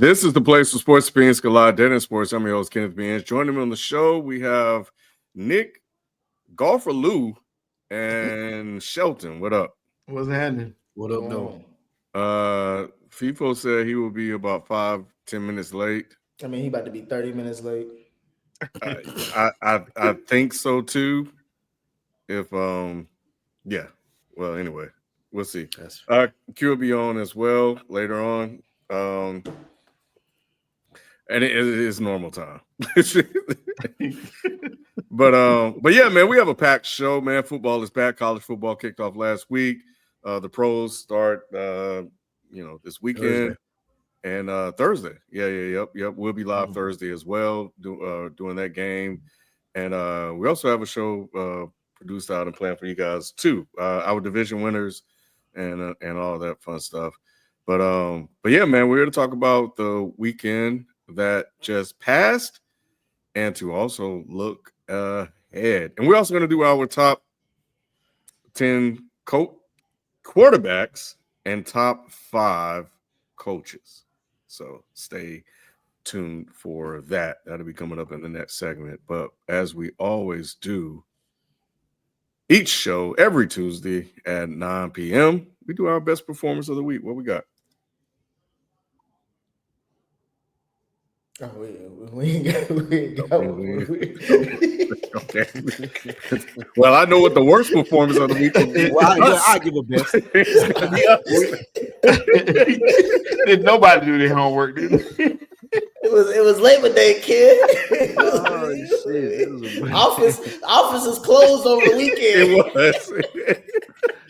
This is the place for sports opinions collide. Dead in sports. I'm your host, Kenneth Beans. Joining me on the show, we have Nick, Golfer Lou, and Shelton. What up? What's happening? What up, though? Feefo said he will be about 5-10 minutes late. I mean, he about to be 30 minutes late. I think so too. If yeah. Well, anyway, we'll see. Q will be on as well later on. And it is normal time. But yeah, man, we have a packed show, man. Football is back. College football kicked off last week. The pros start this weekend and Thursday. Yep. We'll be live Thursday as well, doing that game. And we also have a show produced out and planned for you guys too. Our division winners and all that fun stuff. But yeah, man, we're here to talk about the weekend that just passed and to also look ahead. And we're also going to do our top 10 quarterbacks and top 5 coaches. So stay tuned for that. That'll be coming up in the next segment. But as we always do, each show every Tuesday at 9 p.m., we do our best performance of the week. What we got? Oh, we ain't got Okay. Well, I know what the worst performance of the week will be. Well, I give a best. Did nobody do their homework, did they? It was Labor Day, kid. Oh shit! Office is closed over the weekend. It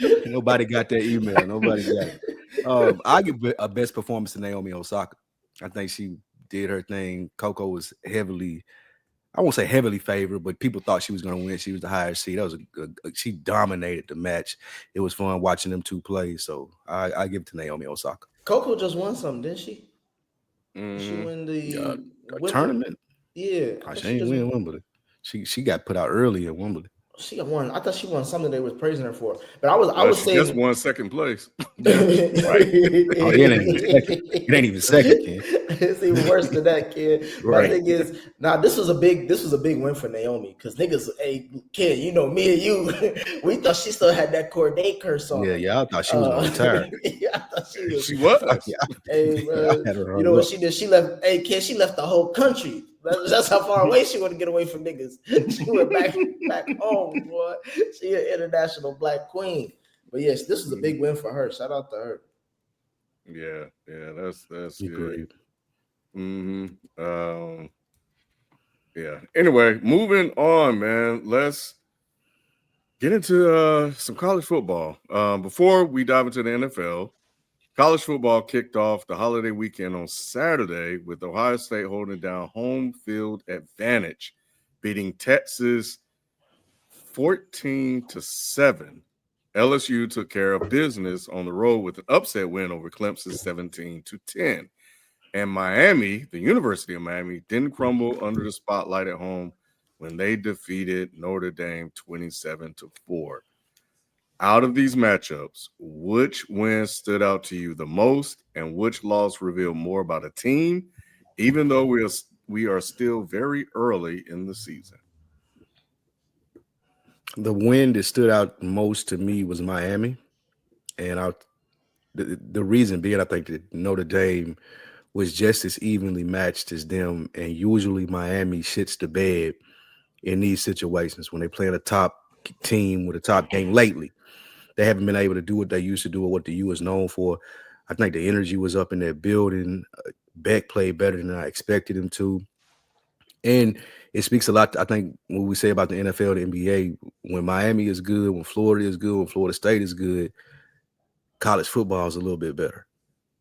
was. Nobody got that email. Nobody got it. I give a best performance to Naomi Osaka. I think she did her thing. Coco was heavily, I won't say heavily favored, but people thought she was going to win. She was the highest seed. That was she dominated the match. It was fun watching them two play. So I give it to Naomi Osaka. Coco just won something, didn't she? She won the tournament. Yeah, she ain't win Wimbledon. She got put out early at Wimbledon. She got one. I thought she won something they was praising her for. But I was saying just won second place. Right. Oh, it ain't even second, kid. It's even worse than that, kid. Right. My thing is, this was a big win for Naomi because niggas, hey kid, you know me and you, we thought she still had that Corday curse on. Yeah, I thought she was gonna retire. Yeah, I thought she was. She was. Yeah. Hey, you know what she did? She left. Hey, kid, she left the whole country. That's how far away she wanted to get away from niggas. She went back home, boy. She an international black queen. But yes, this is a big win for her. Shout out to her. Yeah, that's good. Great. Yeah. Anyway, moving on, man. Let's get into some college football. Before we dive into the NFL, college football kicked off the holiday weekend on Saturday with Ohio State holding down home field advantage, beating Texas 14-7. LSU took care of business on the road with an upset win over Clemson 17-10. And Miami, the University of Miami, didn't crumble under the spotlight at home when they defeated Notre Dame 27-4. Out of these matchups, which win stood out to you the most, and which loss revealed more about a team, even though we are still very early in the season? The win that stood out most to me was Miami, and the reason being, I think that Notre Dame was just as evenly matched as them, and usually Miami shits the bed in these situations when they play a top team with a top game lately. They haven't been able to do what they used to do or what the U is known for. I think the energy was up in their building. Beck played better than I expected him to. And it speaks a lot, I think, when we say about the NFL, the NBA, when Miami is good, when Florida is good, when Florida State is good, college football is a little bit better.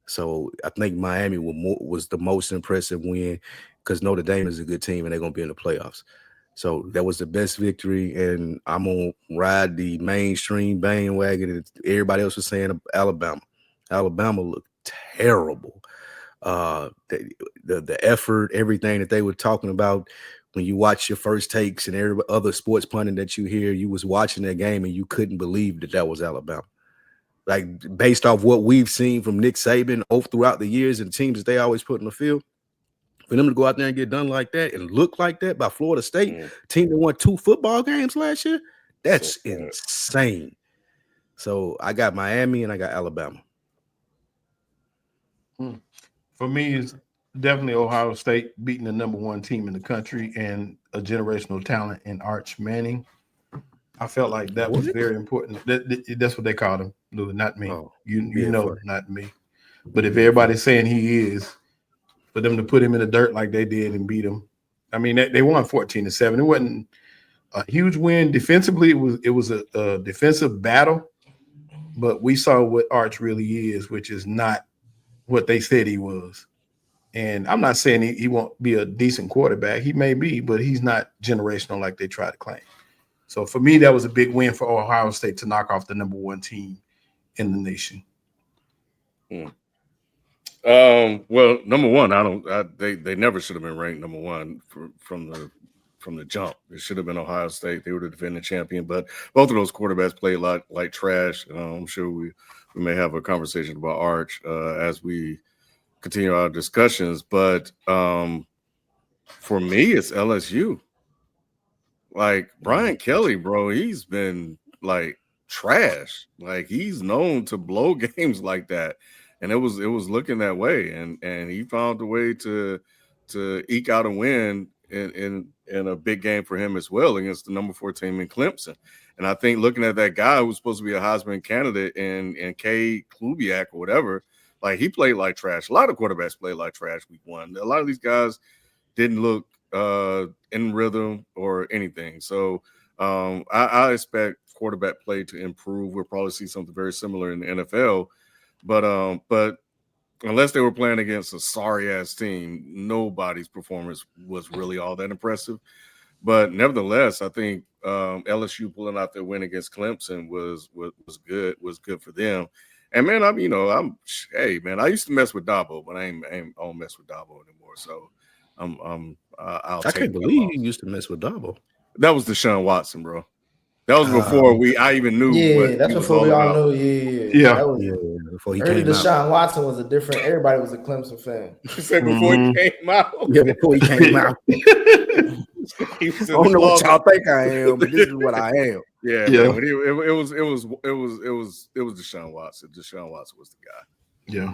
So I think Miami was the most impressive win because Notre Dame is a good team and they're going to be in the playoffs. So that was the best victory, and I'm going to ride the mainstream bandwagon. And everybody else was saying Alabama. Alabama looked terrible. The effort, everything that they were talking about, when you watch your first takes and every other sports pundit that you hear, you was watching that game and you couldn't believe that was Alabama. like based off what we've seen from Nick Saban throughout the years and teams that they always put in the field. For them to go out there and get done like that and look like that by Florida State, team that won 2 football games last year, that's insane. So I got Miami and I got Alabama. For me, it's definitely Ohio State beating the number 1 team in the country and a generational talent in Arch Manning. I felt like that was very important. That's what they called him, Lou, not me. Oh, you know, not me. But if everybody's saying he is, for them to put him in the dirt like they did and beat him, I mean, they won 14-7. It wasn't a huge win defensively. It was a defensive battle, but we saw what Arch really is, which is not what they said he was. And I'm not saying he won't be a decent quarterback. He may be, but he's not generational like they try to claim. So for me, that was a big win for Ohio State to knock off the number 1 team in the nation. Well, number 1, they never should have been ranked number 1 from the jump. It should have been Ohio State. They were the defending champion, but both of those quarterbacks played like trash. I'm sure we may have a conversation about Arch as we continue our discussions. But for me, it's LSU. Like Brian Kelly, bro, he's been like trash. Like he's known to blow games like that. And it was looking that way, and he found a way to eke out a win in a big game for him as well against the number 4 team in Clemson. And I think looking at that guy who was supposed to be a Heisman candidate in K. Klubiak or whatever, like he played like trash. A lot of quarterbacks played like trash week 1. A lot of these guys didn't look in rhythm or anything. So I expect quarterback play to improve. We'll probably see something very similar in the NFL. But unless they were playing against a sorry ass team, nobody's performance was really all that impressive. But nevertheless, I think LSU pulling out their win against Clemson was good for them. And man, hey man, I used to mess with Dabo, but I don't mess with Dabo anymore. So I can't believe you used to mess with Dabo. That was Deshaun Watson, bro. That was before I even knew. Yeah, that's before we all knew. Yeah. That was, before he early came Deshaun out. Watson was a different. Everybody was a Clemson fan. You said before he came out. Yeah, before he came out. I don't know what y'all think I am, but this is what I am. Yeah. Man, it was Deshaun Watson. Deshaun Watson was the guy. Yeah.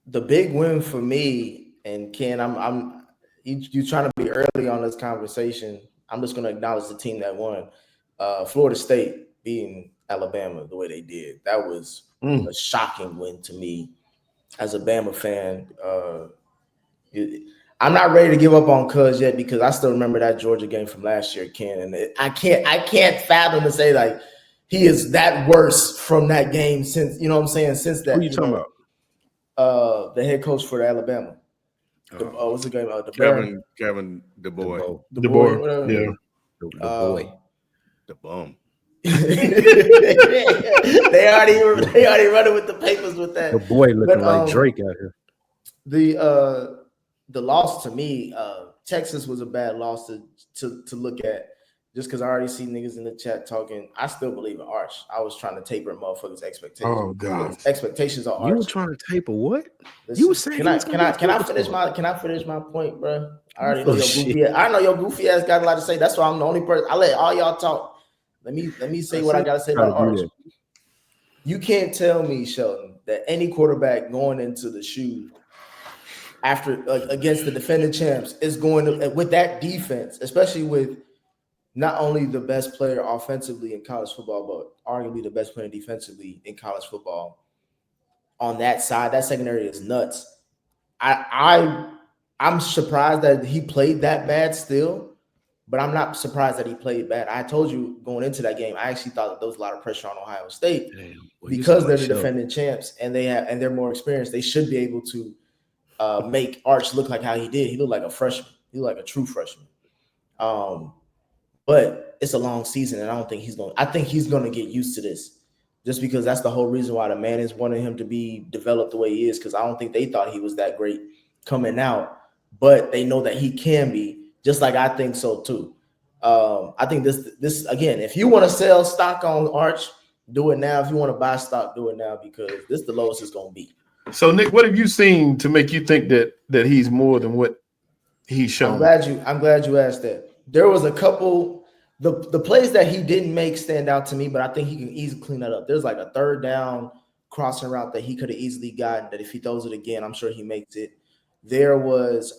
The big win for me, and Ken, you trying to be early on this conversation. I'm just going to acknowledge the team that won. Florida State beating Alabama the way they did. That was a shocking win to me as a Bama fan. I'm not ready to give up on Cuz yet because I still remember that Georgia game from last year, Ken. And I can't fathom to say like he is that worse from that game since, you know what I'm saying? Since that. Who you talking about? The head coach for the Alabama. What's the game? Kevin DeBoy. DeBoy. Yeah. The boy. The bum. they already running with the papers with that. The boy looking like Drake out here. The loss to me, Texas was a bad loss to look at. Just because I already see niggas in the chat talking, I still believe in Arch. I was trying to taper motherfuckers' expectations. Oh God, expectations are Arch. You were trying to taper what? Listen, you were saying can I finish my point, bro? I already know your goofy. I know your goofy ass got a lot to say. That's why I'm the only person. I let all y'all talk. Let me say what I gotta say about Arch. You can't tell me, Shelton, that any quarterback going into the shoe after against the defending champs is going to with that defense, especially with not only the best player offensively in college football, but arguably the best player defensively in college football. On that side, that secondary is nuts. I'm surprised that he played that bad still, but I'm not surprised that he played bad. I told you going into that game, I actually thought that there was a lot of pressure on Ohio State because they're the defending champs and they're more experienced. They should be able to make Arch look like how he did. He looked like a freshman. He looked like a true freshman. But it's a long season, and I think he's going to get used to this, just because that's the whole reason why the man is wanting him to be developed the way he is. Because I don't think they thought he was that great coming out, but they know that he can be, just like I think so too. I think this again, if you want to sell stock on Arch, do it now. If you want to buy stock, do it now because this is the lowest it's gonna be. So Nick, what have you seen to make you think that he's more than what he's shown? I'm glad you asked that. There was a couple the plays that he didn't make stand out to me, but I think he can easily clean that up. There's like a third down crossing route that he could have easily gotten that if he throws it again, I'm sure he makes it. There was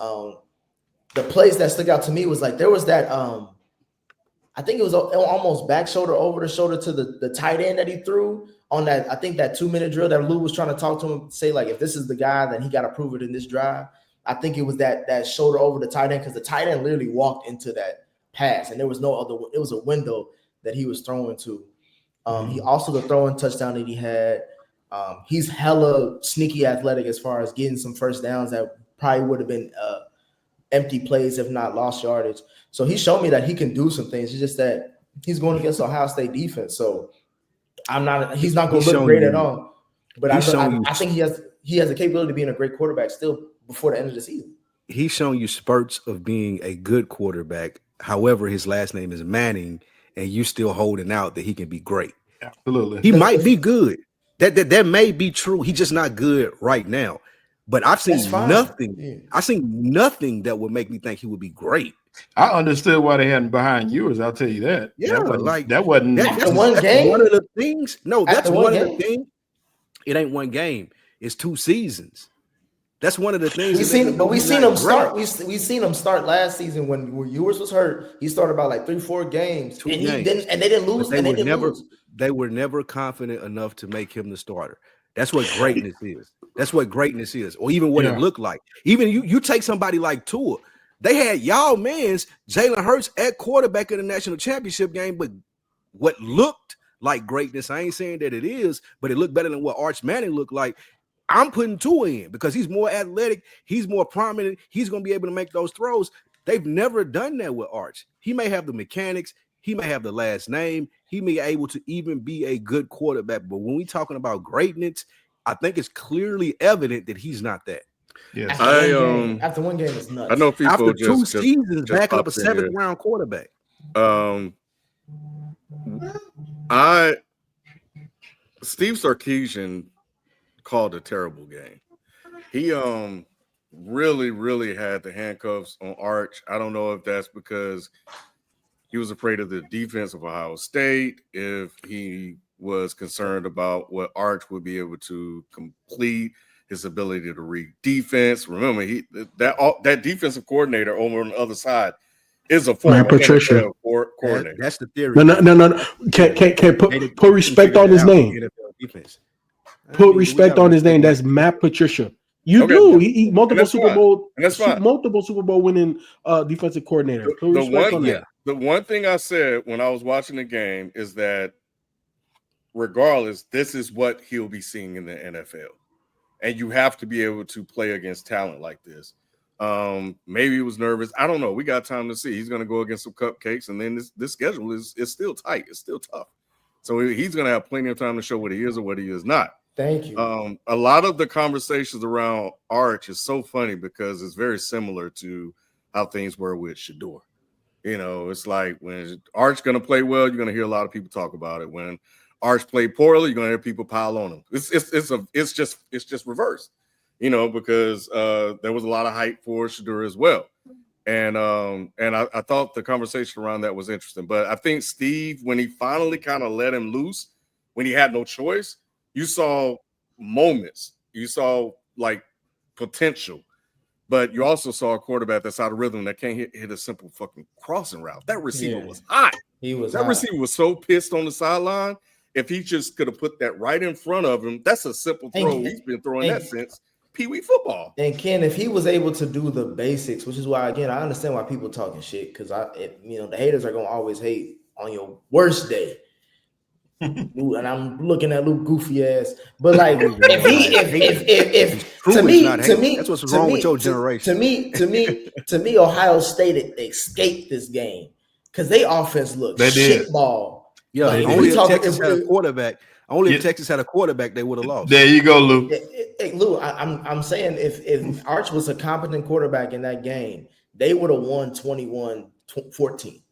the plays that stuck out to me was like there was that I think it was almost back shoulder over the shoulder to the tight end that he threw on that. I think that 2-minute drill that Lou was trying to talk to him, say like, if this is the guy, then he got to prove it in this drive. I think it was that shoulder over the tight end because the tight end literally walked into that pass and there was no other. It was a window that he was throwing to. He also the throwing touchdown that he had. He's hella sneaky athletic as far as getting some first downs that probably would have been empty plays if not lost yardage. So he showed me that he can do some things. It's just that he's going against Ohio State defense. So he's not going to look great at all. But I think he has the capability of being a great quarterback still before the end of the season. He's shown you spurts of being a good quarterback. However, his last name is Manning, and you still holding out that he can be great. Absolutely. He might be good. That may be true. He's just not good right now. But I've seen nothing. Yeah. I've seen nothing that would make me think he would be great. I understood why they had him behind yours. I'll tell you that. Yeah, that wasn't that's one game. One of the things. No, that's one of the things. It ain't one game. It's 2 seasons. That's one of the things. We've seen him start. We seen him start last season when Ewers was hurt. He started about like 3-4 games, and they didn't lose. They were never confident enough to make him the starter. That's what greatness is. That's what greatness is, or even what it looked like. Even you take somebody like Tua. They had y'all man's Jalen Hurts at quarterback in the national championship game, but what looked like greatness, I ain't saying that it is, but it looked better than what Arch Manning looked like. I'm putting Tua in because he's more athletic, he's more prominent, he's going to be able to make those throws. They've never done that with Arch. He may have the mechanics, he may have the last name, he may be able to even be a good quarterback, but when we're talking about greatness, I think it's clearly evident that he's not that. Yes. After one game, it's nuts. I know Feefo after 2 seasons backing up a 7th round quarterback. Steve Sarkisian called a terrible game. He really had the handcuffs on Arch. I don't know if that's because he was afraid of the defense of Ohio State, if he was concerned about what Arch would be able to complete, his ability to read defense. Remember, that defensive coordinator over on the other side is a former Patricia coordinator. That's the theory. No. Can't put respect on his name. Put respect on his name. That's Matt Patricia. You do. He multiple Super Bowl winning defensive coordinator. The one thing I said when I was watching the game is that regardless, this is what he'll be seeing in the NFL. And you have to be able to play against talent like this. Maybe he was nervous. I don't know. We got time to see. He's going to go against some cupcakes, and then this schedule is still tight. It's still tough. So he's going to have plenty of time to show what he is or what he is not. Thank you. A lot of the conversations around Arch is so funny because it's very similar to how things were with Shedeur. You know, it's like when Arch going to play well, you're going to hear a lot of people talk about it. When Arch played poorly, you're going to hear people pile on him. It's just reversed, you know, because there was a lot of hype for Shedeur as well. And I thought the conversation around that was interesting. But I think Steve, when he finally kind of let him loose, when he had no choice, you saw moments. You saw like potential. But you also saw a quarterback that's out of rhythm that can't hit a simple fucking crossing route. That receiver was hot. That receiver was so pissed on the sideline. If he just could have put that right in front of him, that's a simple throw. He's been throwing that since Pee Wee football. And Ken, if he was able to do the basics, which is why, again, I understand why people talking shit, because the haters are gonna always hate on your worst day. And I'm looking at Luke goofy ass, but like if to me, that's what's wrong with your generation. To me, Ohio State escaped this game because they offense looked shitball. Yeah, like, only if Texas had a quarterback. Only if Texas had a quarterback, they would have lost. There you go, Lou. Hey, Lou, I'm saying if Arch was a competent quarterback in that game, they would have won 21-14.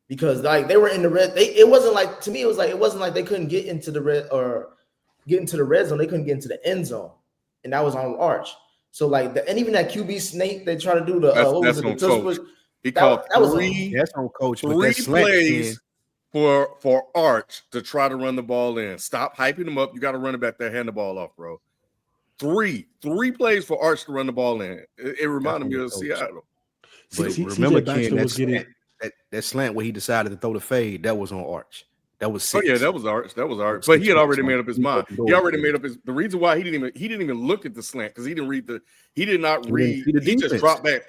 because like they were in the red. It wasn't like, to me, it was like, it wasn't like they couldn't get into the red zone. They couldn't get into the end zone, and that was on Arch. So like and even that QB snake they try to do the what was it, the tush push. He called three. That's on coach. Three plays for Arch to try to run the ball in. Stop hyping him up. You got to run it back there, hand the ball off, bro. Three plays for Arch to run the ball in. It reminded me of Seattle. But remember, Ken, that slant where he decided to throw the fade, that was on Arch. That was 6. Oh yeah, that was Arch. But he had already made up his mind. He already made up the reason why he didn't even look at the slant, because he didn't read. He just dropped back.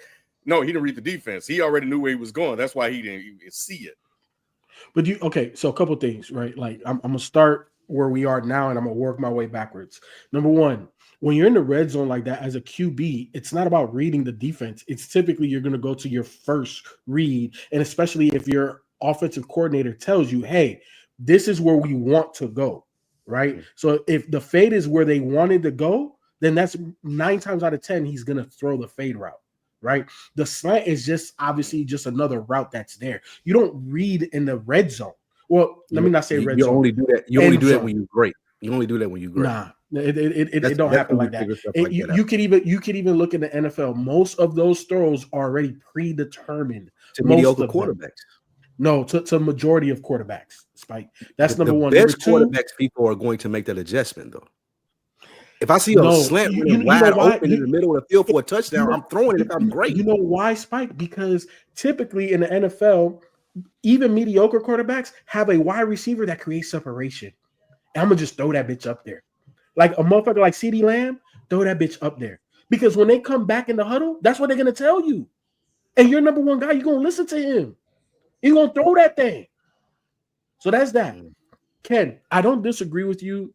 No, he didn't read the defense. He already knew where he was going. That's why he didn't even see it. But so a couple things, right? Like I'm gonna start where we are now, and I'm gonna work my way backwards. Number one, when you're in the red zone like that as a QB, it's not about reading the defense. It's typically you're gonna go to your first read, and especially if your offensive coordinator tells you, "Hey, this is where we want to go," right? Mm-hmm. So if the fade is where they wanted to go, then that's 9 times out of 10 he's gonna throw the fade route. Right, the slant is just obviously just another route that's there. You don't read in the red zone. Well, let me not say red zone. You only do that. You only do that when you're great. You only do that when you're great. Nah, it don't happen like that. You could even look in the NFL. Most of those throws are already predetermined to mediocre quarterbacks. No, to majority of quarterbacks. Spike. That's number one. Best quarterbacks, people are going to make that adjustment though. If I see a slant wide open in the middle of the field for a touchdown, I'm throwing it if I'm great. You know why, Spike? Because typically in the NFL, even mediocre quarterbacks have a wide receiver that creates separation. And I'm going to just throw that bitch up there. Like a motherfucker like CeeDee Lamb, throw that bitch up there. Because when they come back in the huddle, that's what they're going to tell you. And your number one guy, you're going to listen to him. You're going to throw that thing. So that's that. Ken, I don't disagree with you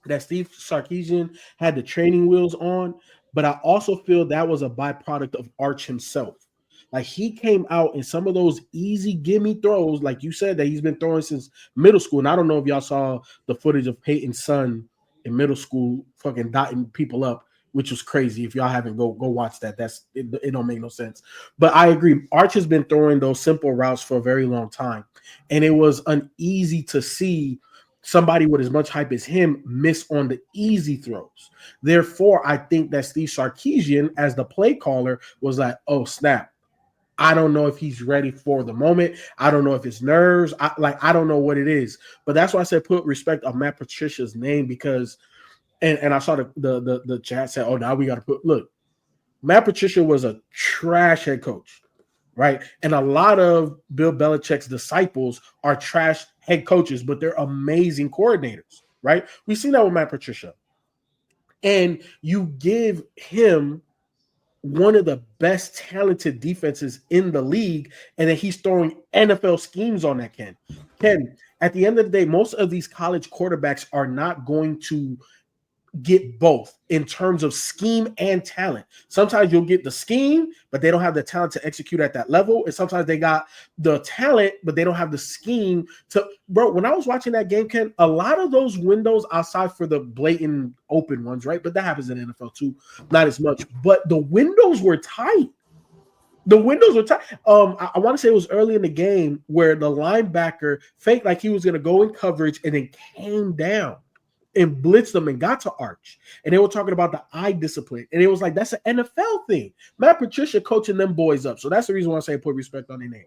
that Steve Sarkisian had the training wheels on, but I also feel that was a byproduct of Arch himself. Like he came out in some of those easy gimme throws, like you said, that he's been throwing since middle school. And I don't know if y'all saw the footage of Peyton's son in middle school fucking dotting people up, which was crazy. If y'all haven't, go watch that. It don't make no sense. But I agree. Arch has been throwing those simple routes for a very long time. And it was uneasy to see somebody with as much hype as him miss on the easy throws. Therefore, I think that Steve Sarkisian, as the play caller, was like, oh, snap. I don't know if he's ready for the moment. I don't know if it's nerves. I don't know what it is. But that's why I said put respect on Matt Patricia's name, because and I saw the chat said, oh, now we got to put – look, Matt Patricia was a trash head coach, right? And a lot of Bill Belichick's disciples are trash head coaches, but they're amazing coordinators, right? We've seen that with Matt Patricia. And you give him one of the best talented defenses in the league, and then he's throwing NFL schemes on that, Ken. At the end of the day, most of these college quarterbacks are not going to get both in terms of scheme and talent. Sometimes you'll get the scheme, but they don't have the talent to execute at that level. And sometimes they got the talent, but they don't have the scheme to. Bro, when I was watching that game, Ken, a lot of those windows outside for the blatant open ones, right? But that happens in the NFL too, not as much. But the windows were tight. The windows were tight. I want to say it was early in the game where the linebacker faked like he was going to go in coverage and then came down and blitzed them and got to Arch. And they were talking about the eye discipline. And it was like, that's an NFL thing. Matt Patricia coaching them boys up. So that's the reason why I say put respect on their name.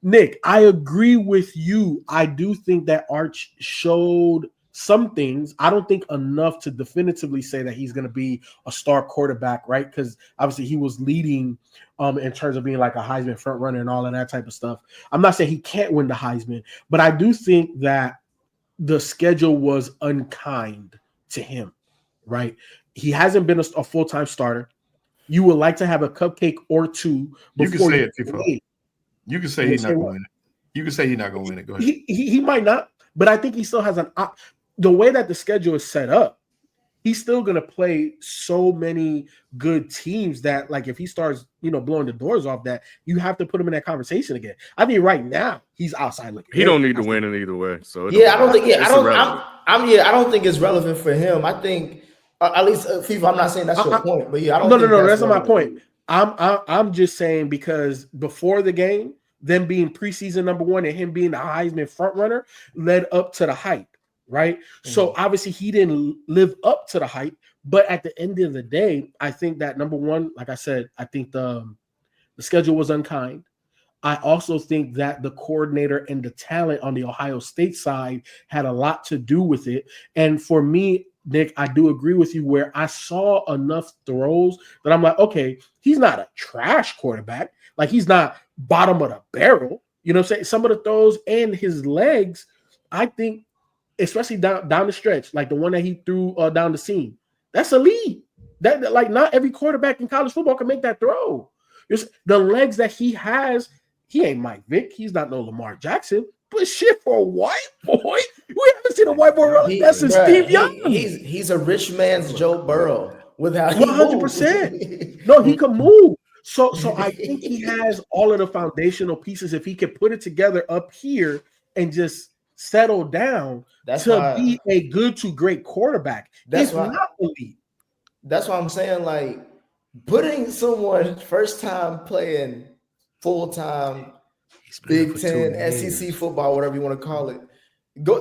Nick, I agree with you. I do think that Arch showed some things. I don't think enough to definitively say that he's going to be a star quarterback, right? Because obviously he was leading in terms of being like a Heisman front runner and all of that type of stuff. I'm not saying he can't win the Heisman, but I do think that the schedule was unkind to him, right? He hasn't been a full-time starter. You would like to have a cupcake or two before you can say it, Feefo. You can say he's not going to win it. You can say he's not going to win it. Go ahead. He might not, but I think he still has the way that the schedule is set up, he's still going to play so many good teams that, like, if he starts, blowing the doors off that, you have to put him in that conversation again. I mean, right now he's outside looking. He don't need to win in either way. So I don't think it's relevant for him. I think at least FIFA. I'm not saying that's your point, but I don't. No, that's not my point. I'm just saying because before the game, them being preseason number one and him being the Heisman front runner led up to the hype, right? So obviously he didn't live up to the hype, but at the end of the day, I think that number one, like I said, I think the schedule was unkind. I also think that the coordinator and the talent on the Ohio State side had a lot to do with it. And for me, Nick, I do agree with you where I saw enough throws that I'm like, okay, he's not a trash quarterback. Like he's not bottom of the barrel. You know what I'm saying? Some of the throws and his legs, I think, especially down the stretch, like the one that he threw down the seam, that's elite. That like not every quarterback in college football can make that throw. The legs that he has, he ain't Mike Vick. He's not no Lamar Jackson. But shit, for a white boy, we haven't seen a white boy run like that since Steve Young. He's a rich man's Joe Burrow without 100%. No, he can move. So I think he has all of the foundational pieces. If he can put it together up here and just settle down be a good to great quarterback. That's not elite. That's why I'm saying, like, putting someone first time playing full time Big Ten, SEC football, whatever you want to call it.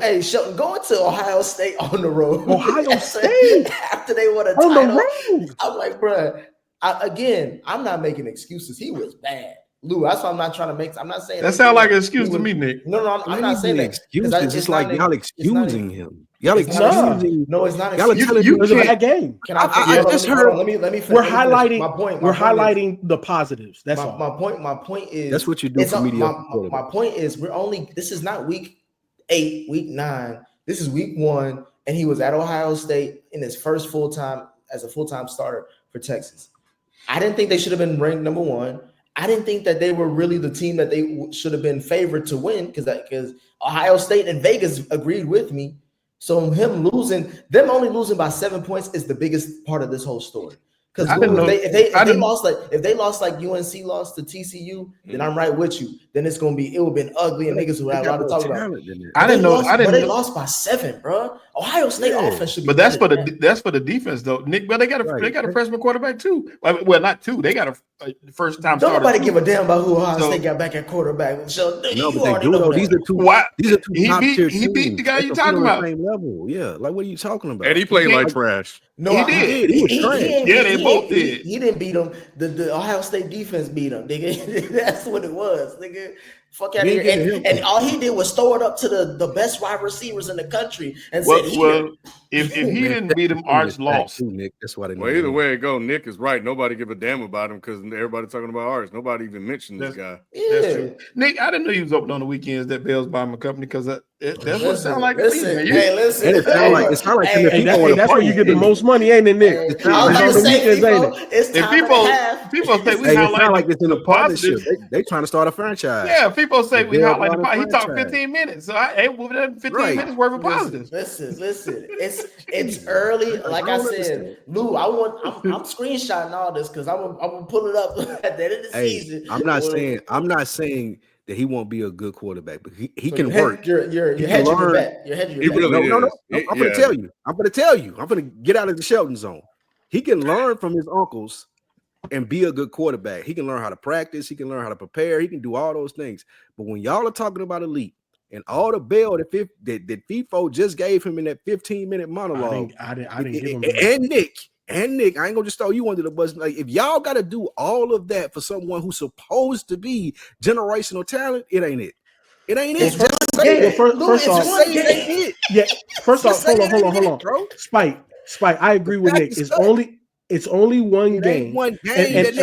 Hey, Shelton, going to Ohio State on the road. Ohio State after they won a title. The road. I'm like, bro. I'm not making excuses. He was bad, Lou. That's why I'm not trying to make. I'm not saying that sounds like an excuse to me, Nick. No, I'm not saying that. Excuses. It's like y'all excusing him. Y'all excusing. No, it's not. Y'all telling you it was a bad game. I just heard. Let me finish. We're highlighting. My point. We're highlighting the positives. That's all. My point is. That's what you do for mediocre. My point is, this is not week 8, week 9. This is week 1, and he was at Ohio State in his first full-time as a full-time starter for Texas. I didn't think they should have been ranked number 1. I didn't think that they were really the team that they should have been favored to win because Ohio State and Vegas agreed with me. So them only losing by 7 points is the biggest part of this whole story. Because if they lost like UNC lost to TCU, then I'm right with you. Then it would have been ugly and niggas would have a lot to talk about. They lost by 7, bro. Ohio State offense should be. But that's for the defense though, Nick. But they got a freshman quarterback too. Well, not 2. They got a first time. Don't nobody give a damn about who Ohio State got back at quarterback. So no, but they do though. These are two top tier teams. He beat the guy you talking about. Same level, yeah. Like what are you talking about? And he played like trash. No, he did. He was trash. Yeah, they both did. He didn't beat him. The Ohio State defense beat him, nigga. That's what it was, nigga. Fuck out of here. And all he did was throw it up to the best wide receivers in the country and said, if he didn't beat him, Arch lost. Nick, that's why they. Well, either way it go, Nick is right. Nobody give a damn about him because everybody talking about Arch. Nobody even mentioned this guy. Yeah. That's true. Nick, I didn't know he was open on the weekends that Bell's buying my company because that's what it sounds like. Listen. It sounds like that's where you get the most money, ain't it, Nick? It's time people say we highlight like it's in a partnership. They trying to start a franchise. Yeah, people say we highlight the he talked 15 minutes. So I within 15 minutes worth of positives. Listen. It's early. Like I said, Lou, I'm screenshotting all this because I'm gonna pull it up at the end of the season. I'm not saying that he won't be a good quarterback, but he can work. You're hedging your bet. You're hedging your bet. No. I'm gonna tell you. I'm gonna get out of the Shelton zone. He can learn from his uncles and be a good quarterback. He can learn how to practice. He can learn how to prepare. He can do all those things. But when y'all are talking about elite and all the bell that Feefo just gave him in that 15-minute monologue, I didn't give him and Nick, I ain't gonna just throw you under the bus. Like if y'all got to do all of that for someone who's supposed to be generational talent, it ain't it. It ain't it. First off, hold on, bro. Spike. I agree with Nick. It's only one game. One game.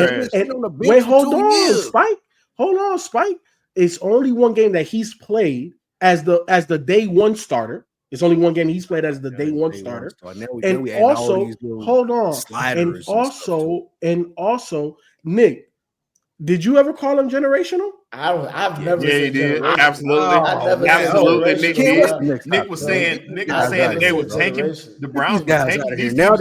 Wait, hold on, Spike. It's only one game that he's played as the day one starter. It's only one game he's played as the day one starter. And also, hold on. And also, Nick, did you ever call him generational? I've never. Yeah, he did. Absolutely. Absolutely. Nick was saying that they were tanking the Browns guys out of here. Now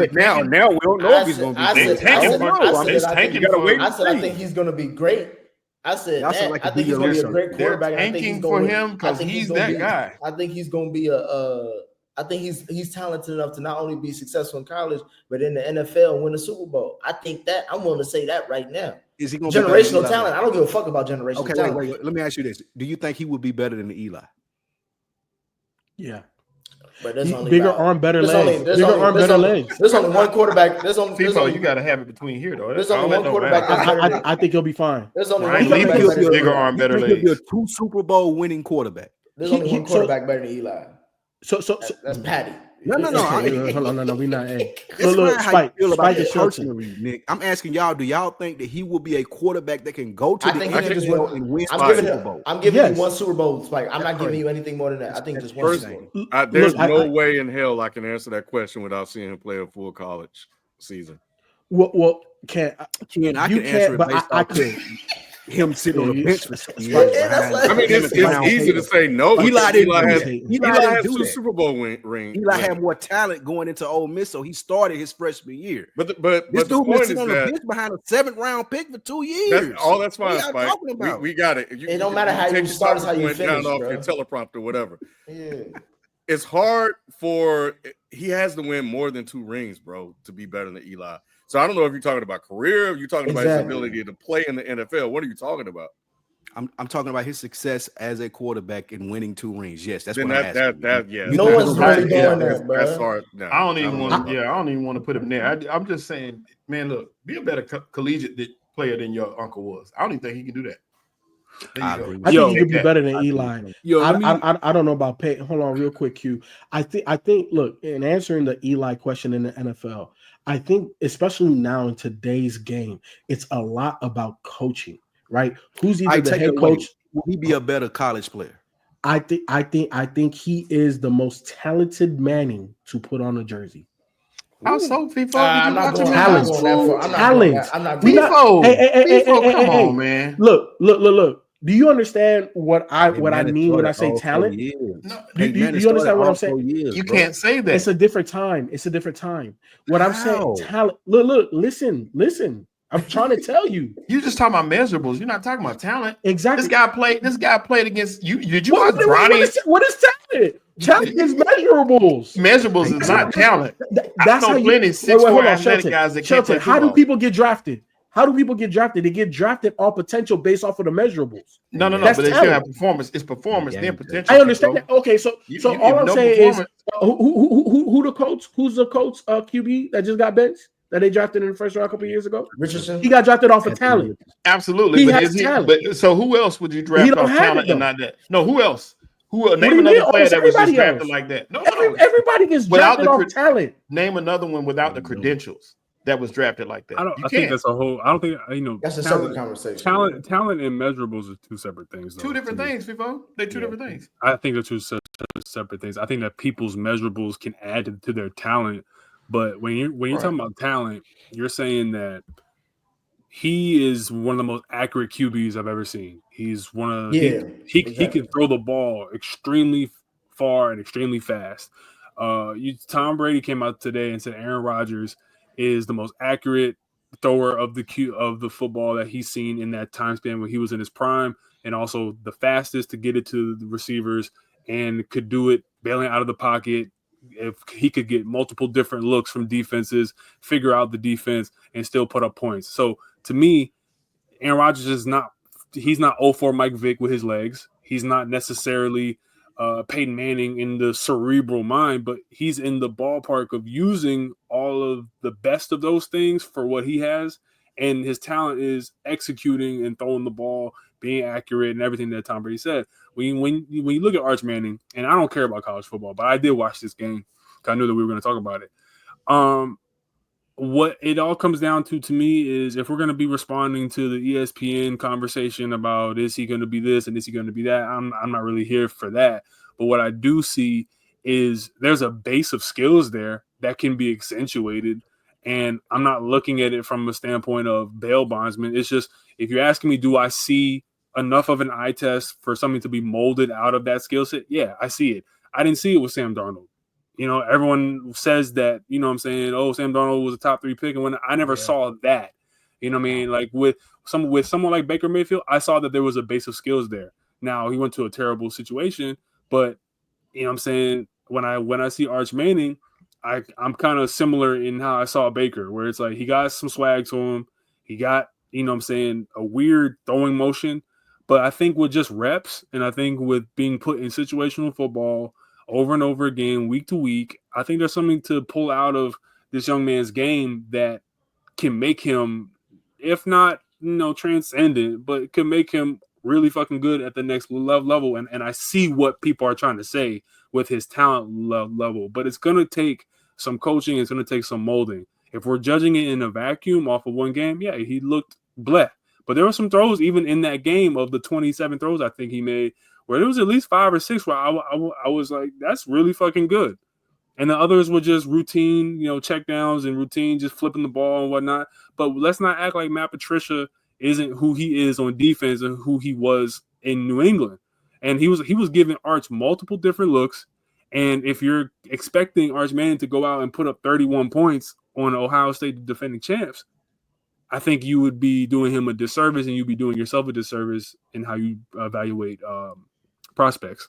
we don't know if he's going to be tanking. I said I think he's going to be great. I said I think he's going to be a great quarterback. Tanking for him because he's that guy. I think he's going to be a I think he's talented enough to not only be successful in college, but in the NFL and win a Super Bowl. I think that I'm willing to say that right now. Is he going generational talent? I don't give a fuck about generational talent. Wait. Let me ask you this: do you think he would be better than Eli? Yeah. But there's only bigger arm, better legs. There's only one quarterback. There's only Feefo, you got to have it between here, though. There's only one quarterback. I think he'll be fine. There's only one quarterback. Bigger arm, better legs. He'll be a 2 Super Bowl winning quarterback. There's only one quarterback better than Eli. So that's Patty. No. Hold on, we not. Hey, look, Spike, feel about Spike personally, Nick. I'm asking y'all, do y'all think that he will be a quarterback that can go to the NFL and win Super Bowl? I'm giving you one Super Bowl, Spike. I'm not giving you anything more than that. I think just one Super Bowl. There's no way in hell I can answer that question without seeing him play a full college season. Well, I can answer it based off him sitting on the bench for 6 years. I mean, it's easy to say no. Eli has 2 Super Bowl rings. Eli had more talent going into Ole Miss, so he started his freshman year. But this dude been sitting on the bench behind a 7th round pick for 2 years. That's fine, Spike. We got it. It don't matter how you start, it's how you finish, off your teleprompter, whatever. Yeah. It's hard he has to win more than 2 rings, bro, to be better than Eli. So I don't know if you're talking about career, or you're talking about his ability to play in the NFL. What are you talking about? I'm talking about his success as a quarterback in winning 2 rings. Yes, that's what I'm asking. Yeah. No one's really doing that, bro. That's hard. No, I don't even want to put him there. I'm just saying, man, look, be a better collegiate player than your uncle was. I don't even think he can do that. I think he could be better than Eli. I don't know about pay. Hold on, real quick, Q. I think. Look, in answering the Eli question in the NFL, I think, especially now in today's game, it's a lot about coaching, right? Who's either the head coach? Will he be a better college player? I think he is the most talented Manning to put on a jersey. How so, Feefo? I'm not going talent. I'm not Feefo. Feefo, come on, man. Look. Do you understand what I mean when I say talent? No, do you understand what I'm saying? You can't say that. It's a different time. What I'm saying, talent. Look, listen. I'm trying to tell you. You're just talking about measurables. You're not talking about talent. Exactly. This guy played against you. Did you watch Bronny? What is talent? Talent is measurables. Measurables is not talent. That's how plenty 6'4" athletic guys that can't play how do people get drafted? They get drafted on potential based off of the measurables. No. But they still have performance. It's performance, then potential. I understand that. Okay, so all I'm saying is, who the coach? Who's the coach? QB that just got benched that they drafted in the first round a couple of years ago. Richardson. He got drafted off of talent. Absolutely, but so who else would you draft off talent and not that? No, who else? Name another player that was just drafted like that. No. Everybody gets drafted off talent. Name another one without the credentials that was drafted like that. I think that's a whole. I don't think that's a separate conversation. Talent and measurables are 2 separate things. Two different things, Feefo. They're 2 different things. I think they're 2 separate things. I think that people's measurables can add to their talent, but when you're talking about talent, you're saying that he is one of the most accurate QBs I've ever seen. He's one of he can throw the ball extremely far and extremely fast. Tom Brady came out today and said Aaron Rodgers is the most accurate thrower of the football that he's seen in that time span when he was in his prime, and also the fastest to get it to the receivers and could do it bailing out of the pocket. If he could get multiple different looks from defenses, figure out the defense, and still put up points. So to me, Aaron Rodgers he's not 0-4 Mike Vick with his legs. He's not necessarily Peyton Manning in the cerebral mind, but he's in the ballpark of using all of the best of those things for what he has. And his talent is executing and throwing the ball, being accurate, and everything that Tom Brady said. When you look at Arch Manning, and I don't care about college football, but I did watch this game because I knew that we were going to talk about it. What it all comes down to me is if we're going to be responding to the ESPN conversation about is he going to be this and is he going to be that, I'm not really here for that. But what I do see is there's a base of skills there that can be accentuated. And I'm not looking at it from a standpoint of bail bondsman. It's just, if you're asking me, do I see enough of an eye test for something to be molded out of that skill set? Yeah, I see it. I didn't see it with Sam Darnold. Everyone says that, I'm saying, oh, Sam Darnold was a top 3 pick. And when I never saw that, I mean, like with someone like Baker Mayfield, I saw that there was a base of skills there. Now he went to a terrible situation, but I'm saying when I see Arch Manning, I'm kind of similar in how I saw Baker, where it's like he got some swag to him. He got, you know what I'm saying, a weird throwing motion. But I think with just reps, and I think with being put in situational football over and over again, week to week, I think there's something to pull out of this young man's game that can make him, if not, transcendent, but can make him really fucking good at the next level. And I see what people are trying to say with his talent level, but it's going to take some coaching. It's going to take some molding. If we're judging it in a vacuum off of one game, yeah, he looked bleh. But there were some throws even in that game of the 27 throws I think he made where there was at least 5 or 6 where I was like, that's really fucking good. And the others were just routine, check downs and routine, just flipping the ball and whatnot. But let's not act like Matt Patricia isn't who he is on defense and who he was in New England. And he was giving Arch multiple different looks. And if you're expecting Arch Manning to go out and put up 31 points on Ohio State defending champs, I think you would be doing him a disservice, and you'd be doing yourself a disservice in how you evaluate prospects.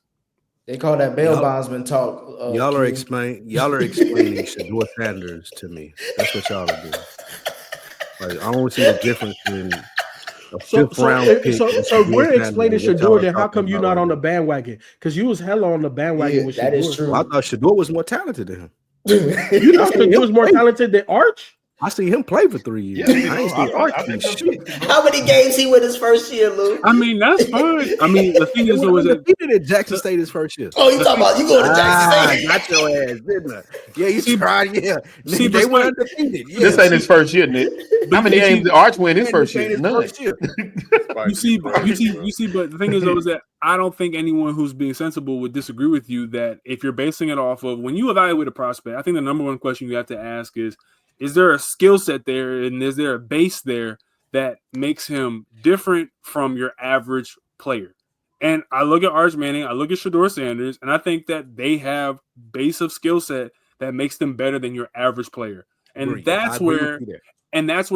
They call that bail bondsman talk. Y'all are explaining Shedeur Sanders to me. That's what y'all are doing. Like, I don't see the difference in a fifth round pick. So we're explaining Shedeur, then how come you're not on the bandwagon? Because you was hella on the bandwagon with Shedeur. That is true. I thought Shedeur was more talented than him. You thought Shedeur was more talented than Arch? I seen him play for 3 years. Yeah, I ain't seen Arch. How many games he went his first year, Lou? I mean, that's fine. I mean, the thing is, though, is that he did at Jackson State his first year. Oh, you talking about you going to Jackson State? Got your ass, didn't I? Yeah, you tried. Yeah, see, they were undefeated. Yeah. This ain't his first year, Nick. How many games did Arch win his first year? None. You see, but the thing is, though, is that I don't think anyone who's being sensible would disagree with you that if you're basing it off of when you evaluate a prospect, I think the number one question you have to ask is there a skill set there and is there a base there that makes him different from your average player? And I look at Arch Manning, I look at Shedeur Sanders, and I think that they have base of skill set that makes them better than your average player. And that's where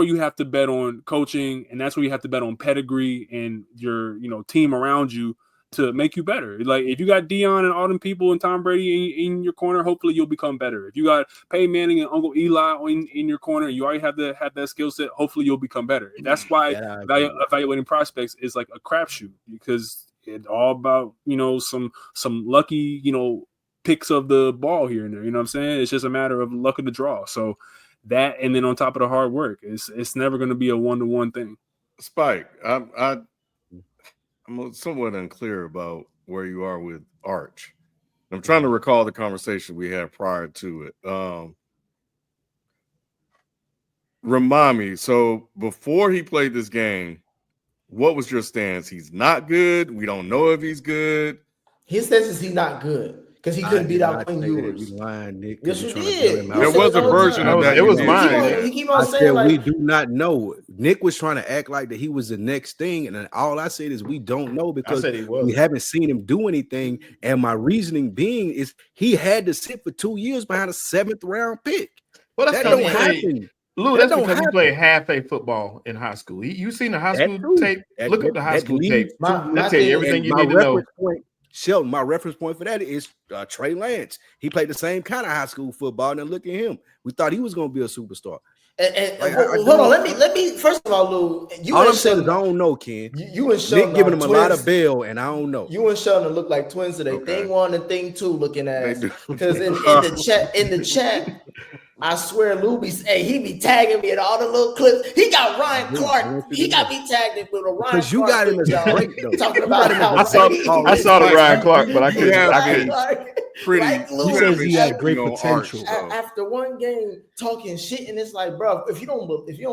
you have to bet on coaching, and that's where you have to bet on pedigree and your team around you to make you better. Like if you got Dion and all them people and Tom Brady in your corner, hopefully you'll become better. If you got Peyton Manning and Uncle Eli in your corner, you already have that skill set. Hopefully you'll become better. That's why evaluating prospects is like a crapshoot because it's all about some lucky picks of the ball here and there. You know what I'm saying? It's just a matter of luck of the draw. So that, and then on top of the hard work, it's never going to be a 1-to-1 thing. Spike, I'm somewhat unclear about where you are with Arch. I'm trying to recall the conversation we had prior to it. Remind me. So before he played this game, what was your stance? He's not good. We don't know if he's good. His stance is he's not good because he couldn't beat out Quinn Ewers. Yes, you did. There was a version of that. It was mine. He keep on saying like, we do not know. Nick was trying to act like that he was the next thing, and all I said is we don't know because we haven't seen him do anything. And my reasoning being is he had to sit for 2 years behind a 7th round pick. Well, that don't happen. Lou, that's because he played half-a football in high school. You seen the high school tape? Look up the high school tape. They'll tell you everything you need to know. Shelton, my reference point for that is Trey Lance. He played the same kind of high school football, and look at him. We thought he was going to be a superstar. Hold on, let me. First of all, Lou, all I'm saying is I don't know, Ken. You and Shelton Nick giving him a lot of bail, and I don't know. You and Shelton look like twins today. Okay. Thing 1 and thing 2 looking at because in the chat. I swear, Lou he be tagging me in all the little clips. He got Ryan Clark. He got me tagged in with a Ryan Clark. Because you got him as a break, though. Talking about how I saw the Ryan Clark, but I couldn't. He says he had great potential. After one game talking shit, and it's like, bro, if you don't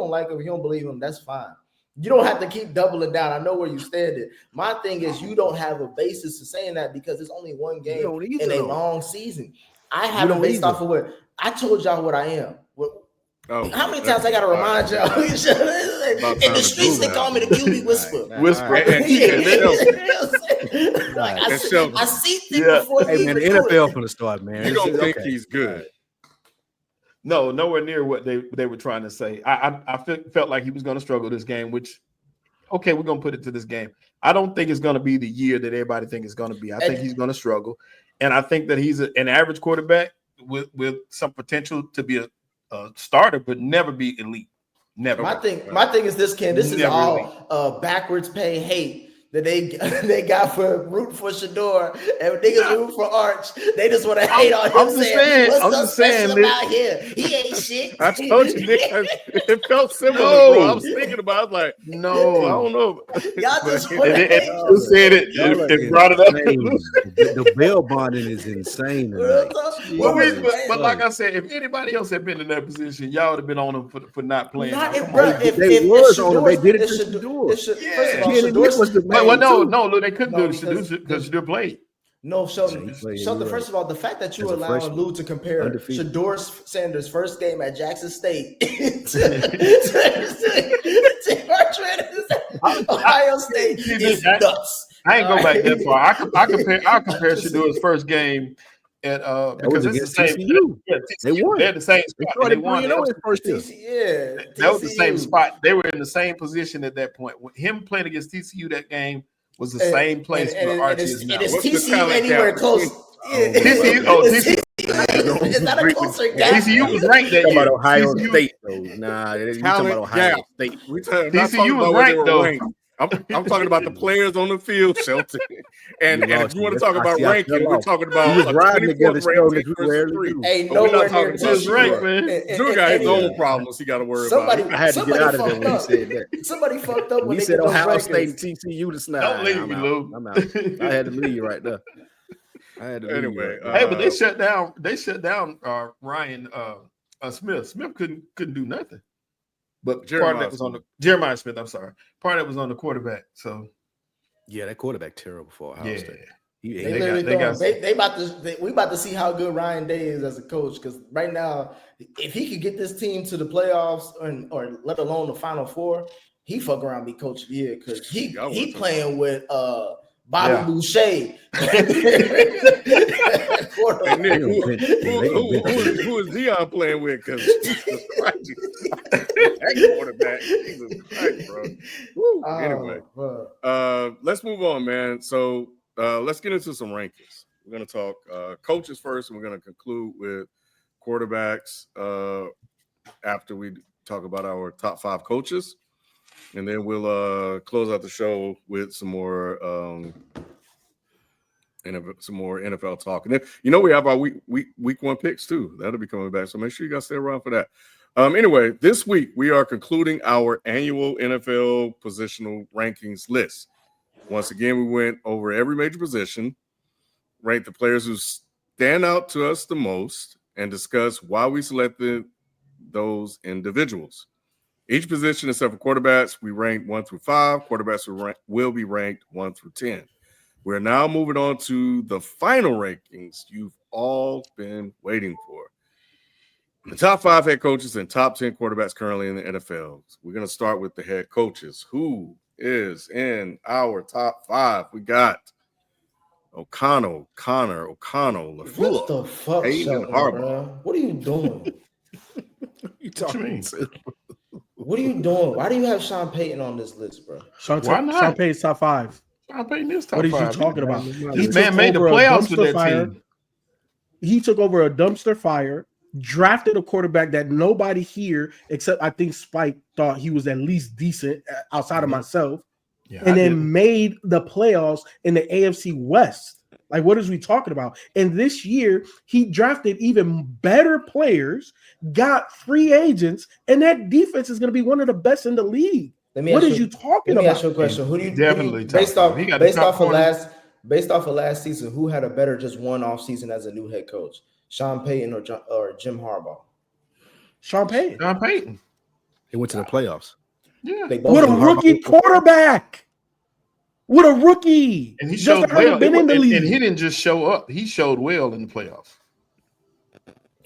like him, if you don't believe him, that's fine. You don't have to keep doubling down. I know where you stand. My thing is you don't have a basis to saying that because it's only one game in a long season. I have it based off of what I told y'all what I am. How many times I gotta remind y'all? In the streets, they call me the QB whisperer. I see things before he man, the NFL from the start, man. You don't think he's good? No, nowhere near what they were trying to say. I felt like he was going to struggle this game, which, okay, we're going to put it to this game. I don't think it's going to be the year that everybody thinks it's going to be. I think he's going to struggle. and I think that he's an average quarterback with some potential to be a starter, but never be elite. Never. My thing is this, Ken. This is all backwards pay hate that they got for rooting for Shador and niggas rooting for Arch. They just want to hate on him. What's so special about him? He ain't shit. I told you, Nick, it felt similar, bro. I was thinking about like, I don't know. Y'all just said it. It brought it up. The bail bonding is insane tonight. But like I said, if anybody else had been in that position, y'all would have been on them for not playing. They did it to Shador. No, they couldn't do it because Shador played. No, Shelton, first of all, the fact that you allow Lou to compare Shador Sanders' first game at Jackson State to Ohio State is nuts. I ain't go back that far. I'll compare Shador's first game at because it's the same. They won. They're the same spot. They won his first year. That was the same spot. They were in the same position at that point. Him playing against TCU that game was the same place where Archie is now. Is TCU anywhere close? TCU. Is that a closer game? TCU was ranked that year. About Ohio State, though. Nah, you talking about Ohio State. TCU was ranked, though. I'm talking about the players on the field, Shelton. And if you want to talk about ranking, we're talking about he was riding together. Ain't nowhere near his rank, man. Drew got his own problems he got to worry about. I had to get out of there when he said that. Somebody fucked up when he said Ohio State and TCU to snap. Don't leave me, Lou. I'm out. I had to leave right there. Anyway, hey, but they shut down. Ryan Smith. Smith couldn't do nothing. But part of that was on the Jeremiah Smith. I'm sorry. Part of that was on the quarterback. So yeah, that quarterback terrible for Ohio State. We about to see how good Ryan Day is as a coach, because right now, if he could get this team to the playoffs or let alone the Final Four, he fuck around and be coach of the year, because he playing with Bobby Boucher. Who is Dion playing with? Because Jesus Christ, that quarterback, Jesus Christ, bro. Anyway, let's move on, man. So let's get into some rankings. We're going to talk coaches first, and we're going to conclude with quarterbacks after we talk about our top 5 coaches. And then we'll close out the show with some more NFL talk. And then, we have our week 1 picks too. That'll be coming back. So make sure you guys stay around for that. Anyway, this week we are concluding our annual NFL Positional Rankings list. Once again, we went over every major position, ranked the players who stand out to us the most, and discussed why we selected those individuals. Each position, except for quarterbacks, we ranked 1 through 5. Quarterbacks will be ranked 1 through 10. We're now moving on to the final rankings you've all been waiting for. The top 5 head coaches and top 10 quarterbacks currently in the NFL. We're going to start with the head coaches. Who is in our top 5? We got O'Connell, LaFleur. What the fuck, Hayden Harbaugh. What are you doing? You talking to? What are you doing? Why do you have Sean Payton on this list, bro? Sean Payton's top 5. Sean Payton is top 5. What are you talking about? This man made the playoffs with that team. He took over a dumpster fire, drafted a quarterback that nobody here, except I think Spike, thought he was at least decent outside of myself, and then made the playoffs in the AFC West. Like, what is we talking about? And this year, he drafted even better players, got free agents, and that defense is going to be one of the best in the league. What are you talking about? Let me ask you a question. Who do you definitely based off of last season? Who had a better just one-off season as a new head coach? Sean Payton or Jim Harbaugh? Sean Payton. He went to the playoffs. Yeah, with a rookie quarterback. What a rookie! And he showed well. And he didn't just show up; he showed well in the playoffs.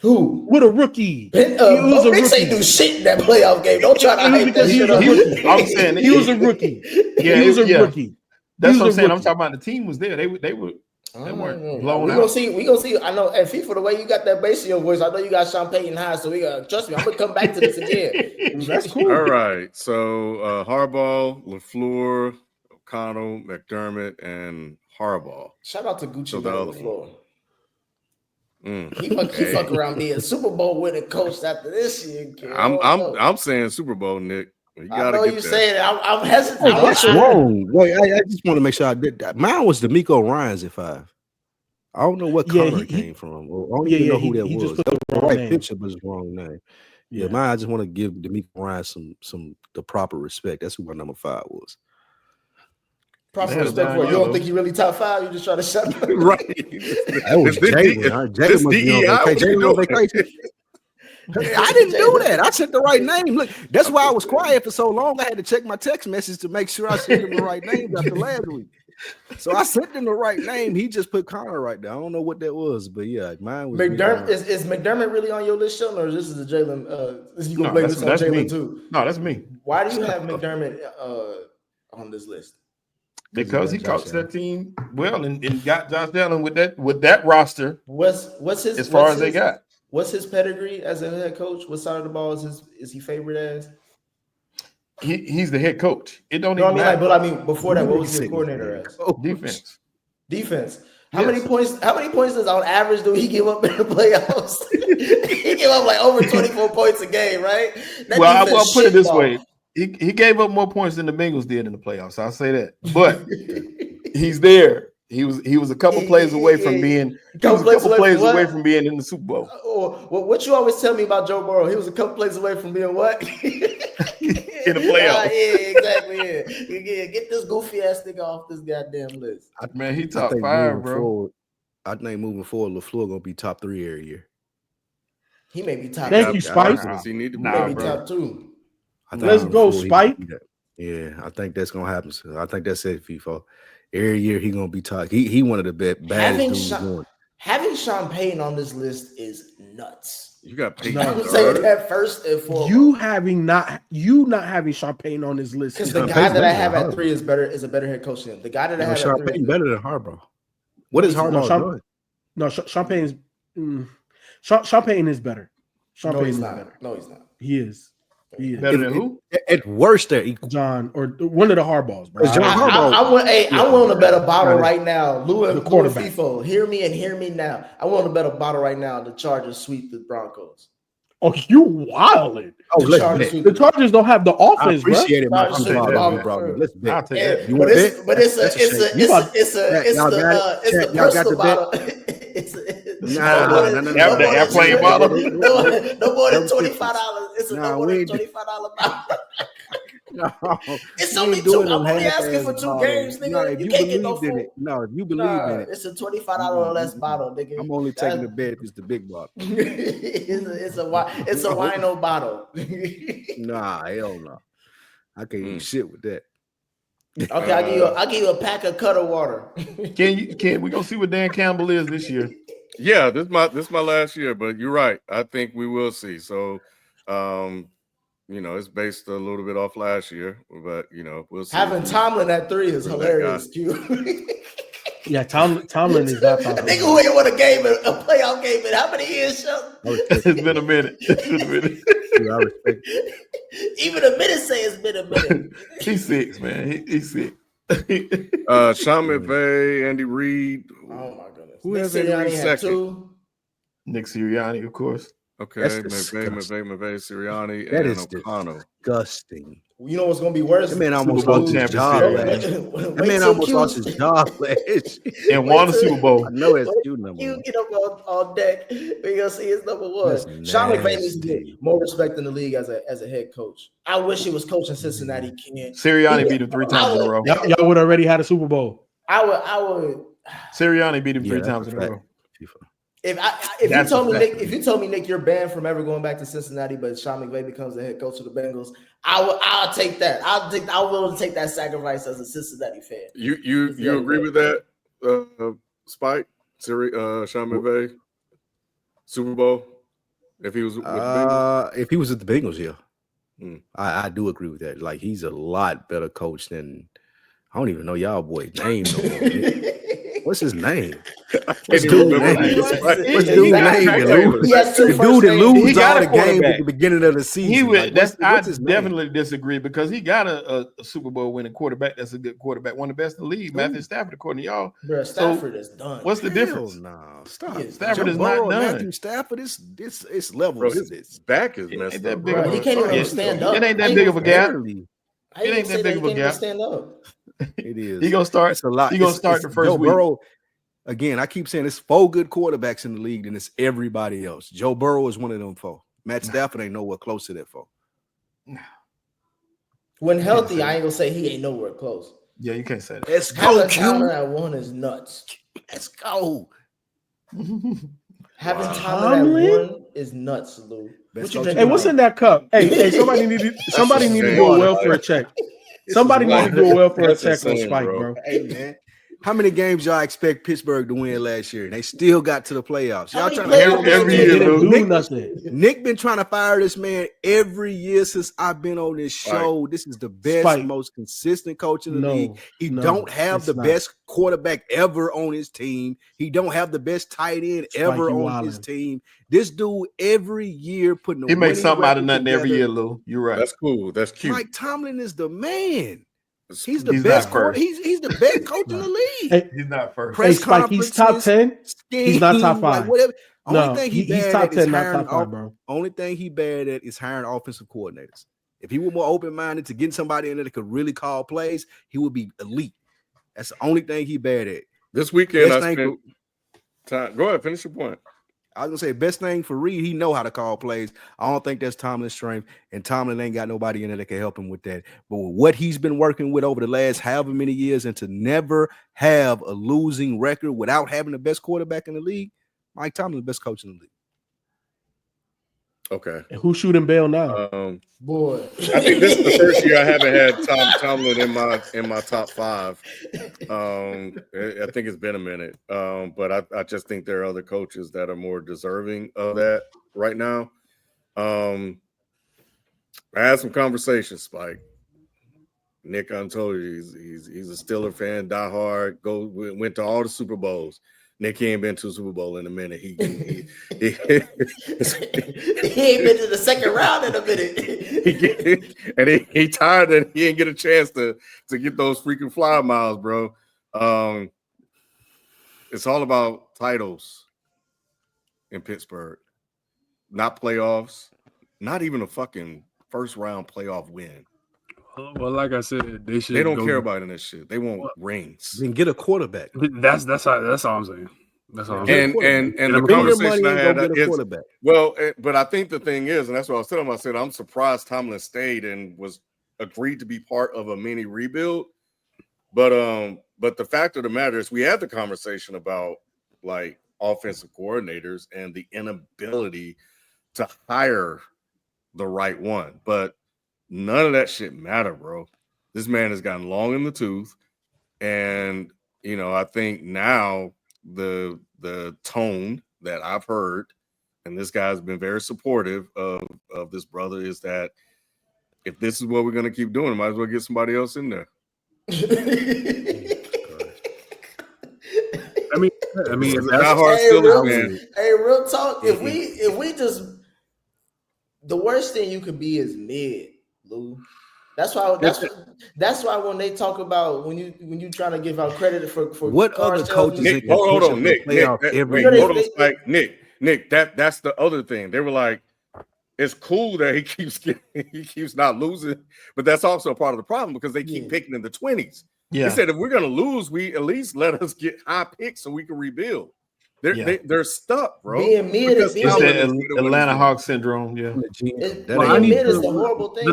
Who? What a rookie! He was a rookie. Ain't do shit in that playoff game. Don't try to hype that shit up. I'm saying he was a rookie. Yeah, he was a rookie. That's what I'm saying. I'm talking about the team was there. They weren't blown out. We gonna see. I know. And FIFA, the way you got that bass in your voice, I know you got Sean Payton high. So we got trust me. I'm gonna come back to this again. That's cool. All right. So Harbaugh, LaFleur, O'Connell, McDermott, and Harbaugh. Shout out to Gucci on the floor. He fuck around being Super Bowl winning coach after this year. I'm saying Super Bowl, Nick. You I know you saying it. I'm hesitant. Oh, that's wrong. Wait, I just want to make sure I did that. Mine was D'Amico Ryans at 5. I don't know what color it came from. I don't even know who that was. The right picture, but it's the wrong name. Yeah, mine. I just want to give D'Amico Ryans some the proper respect. That's who my number 5 was. Proper respect for you. Don't think he really top 5? You just try to shut him. Right. That was Jalen. Jalen must be on vacation. I didn't do that. I sent the right name. Look, that's why I was quiet for so long. I had to check my text message to make sure I sent him the right name after last week. So I sent him the right name. He just put Connor right there. I don't know what that was, but yeah, mine was McDermott. Is McDermott really on your list, Shelton, or is this a Jalen? Is you gonna blame this on Jalen too? No, that's me. Why do you have McDermott on this list? Because he coached that team well and got Josh Allen with that roster. What's his as far as they got? What's his pedigree as a head coach? What side of the ball is he favored as? He's the head coach. It don't even matter. But I mean, before that, what was his coordinator as? Defense. How many points does on average do he give up in the playoffs? He give up like over 24 points a game, right? I'll put it this way. He gave up more points than the Bengals did in the playoffs. I'll say that. But he's there. He was a couple plays away from being away from being in the Super Bowl. What you always tell me about Joe Burrow? He was a couple plays away from being what? In the playoffs. Yeah, exactly. Yeah. Get this goofy ass nigga off this goddamn list. Man, he top 5, bro. I think moving forward, LaFleur gonna be top 3 every year. He may be top. Thank you, Spike. He need to be top 2. Let's go, Spike. Yeah, I think that's gonna happen. So I think that's it, Feefo. Every year he gonna be top. He one of the baddest dudes. Having Sean Payton on this list is nuts. You got Payton. I'm saying that first and foremost. You not having Sean Payton on this list because the guy that I have at 3 is a better head coach than him. The guy that I have Sean at 3 Payton better than Harbaugh. What is Harbaugh doing? No, Sean Payton's Sean Payton is better. No, he's not. No, he's not. He is. Better than who? At worst, they're equal. John or one of the Harbaughs, bro. I want to bet a bottle right now. Lou and Feefo, hear me now. I want to bet a bottle right now. The Chargers sweep the Broncos. Oh, you wildin'. The Chargers don't have the offense, bro. I appreciate it, man. Let's bet. I'll take that. But it's a personal bottle. The airplane bottle. No more than $25. It's a no more than $25 bottle. No, it's only 2. I'm only asking for 2 games, nigga. No, if you believe in it. No, if you believe in it. It's a $25 or less bottle, nigga. I'm only taking the bet if it's the big bottle. It's a wino bottle. Nah, hell no. I can't eat shit with that. Okay, I'll give you a pack of Cutter water. Can we go see what Dan Campbell is this year? Yeah, this is my last year, but you're right. I think we will see. So it's based a little bit off last year, but we'll see. Having Tomlin at 3 is hilarious, Q. Yeah, Tomlin is that. I think who ain't won a playoff game in how many years, Shelton? It's been a minute. Yeah, I respect it. Even a minute say it's been a minute. He's 6, man. He's 6. Sean McVay, Andy Reid. Oh my goodness. Who has Andy Reid second? 2. Nick Sirianni, of course. Okay, McVay, Sirianni, that and is O'Connell. Disgusting. You know what's gonna be worse? That man almost lost his job last year. That man almost lost his job last year. And won the Super Bowl. I know it's Q number. You get up on deck. We're gonna see his number 1. Sean McVay needs to get more respect in the league as a head coach. I wish he was coaching Cincinnati. Can't. Sirianni beat him 3 times in a row. Y'all would already had a Super Bowl. I would. Sirianni beat him 3 times in a row. If you told me, Nick, you're banned from ever going back to Cincinnati, but Sean McVay becomes the head coach of the Bengals, I'll take that. I'm willing to take that sacrifice as a Cincinnati fan. You agree with that, Spike? Sean McVay, Super Bowl? If he was with the Bengals? If he was at the Bengals, yeah. I do agree with that. Like, he's a lot better coach than I don't even know y'all boys' name no more. What's his name? What's dude's name? What's dude's name? The dude that loses all the games at the beginning of the season. I definitely disagree because he got a Super Bowl winning quarterback. That's a good quarterback, one of the best in the league. Matthew Stafford, according to y'all. Bro, Stafford is done. What's the difference? No, stop. Stafford is not done. Matthew Stafford it's levels. Bro, his back is messed up. Bro, he can't even stand up. It ain't that big of a gap. It ain't that big of a gap. Stand up. It is. He gonna start. It's a lot. He gonna start the first week. Burrow, again, I keep saying it's 4 good quarterbacks in the league, and it's everybody else. Joe Burrow is one of them 4. Matt Stafford ain't nowhere close to that 4. When healthy, I ain't gonna say he ain't nowhere close. Yeah, you can't say that. Let's go, Tomlin at 1 is nuts. Let's go. Having Tomlin at 1 is nuts, Lou. Hey, what's in that cup? Hey, somebody need to do a welfare check. Somebody need to do a welfare check on Spike, bro. Hey, man. How many games y'all expect Pittsburgh to win last year? And they still got to the playoffs. Y'all trying to every year. Nick been trying to fire this man every year since I've been on this show. This is the best, most consistent coach in the league. He don't have the best quarterback ever on his team. He don't have the best tight end ever on his team. This dude every year putting he makes something out of nothing every year, Lou. You're right. That's cool. That's cute. Mike Tomlin is the man. He's the best. He's the best coach in the league. Hey, he's not first. Hey, Spike, he's top 10. He's not top 5. Like whatever. No, he's top 10, not top 5, bro. Only thing he bad at is hiring offensive coordinators. If he were more open-minded to getting somebody in there that could really call plays, he would be elite. That's the only thing he bad at. This weekend, I spent time. Go ahead, finish your point. I was gonna say best thing for Reed, he know how to call plays. I don't think that's Tomlin's strength, and Tomlin ain't got nobody in there that can help him with that. But with what he's been working with over the last however many years, and to never have a losing record without having the best quarterback in the league, Mike Tomlin, the best coach in the league. Okay. And who's shooting bail now? Boy, I think this is the first year I haven't had Tomlin in my top 5. I think it's been a minute, but I just think there are other coaches that are more deserving of that right now. I had some conversations, Spike. Nick, I told you he's a Steeler fan, diehard. Went to all the Super Bowls. Nick, he ain't been to a Super Bowl in a minute. He ain't been to the second round in a minute. And he tired and he ain't get a chance to get those freaking fly miles, bro. It's all about titles in Pittsburgh, not playoffs, not even a fucking first round playoff win. Well, like I said, they don't care about in this shit. They want rings. Then get a quarterback. That's all I'm saying. That's all I'm saying. And the conversation I had is, well, but I think the thing is, and that's what I was telling him. I said I'm surprised Tomlin stayed and was agreed to be part of a mini rebuild. But the fact of the matter is, we had the conversation about like offensive coordinators and the inability to hire the right one, but none of that shit matter, bro. This man has gotten long in the tooth, and I think now the tone that I've heard, and this guy's been very supportive of this brother, is that if this is what we're gonna keep doing, might as well get somebody else in there. I mean, real talk. If we just, the worst thing you could be is mid. Lou. That's why when they talk about when you trying to give out credit for what other coaches Nick, hold on, Nick, that's the other thing. They were like, it's cool that he keeps not losing, but that's also a part of the problem because they keep picking in the 20s. He said if we're gonna lose, we at least let us get high picks so we can rebuild. They're stuck, bro. Being mid is the Atlanta Hawks syndrome. Yeah, being mid is a horrible thing.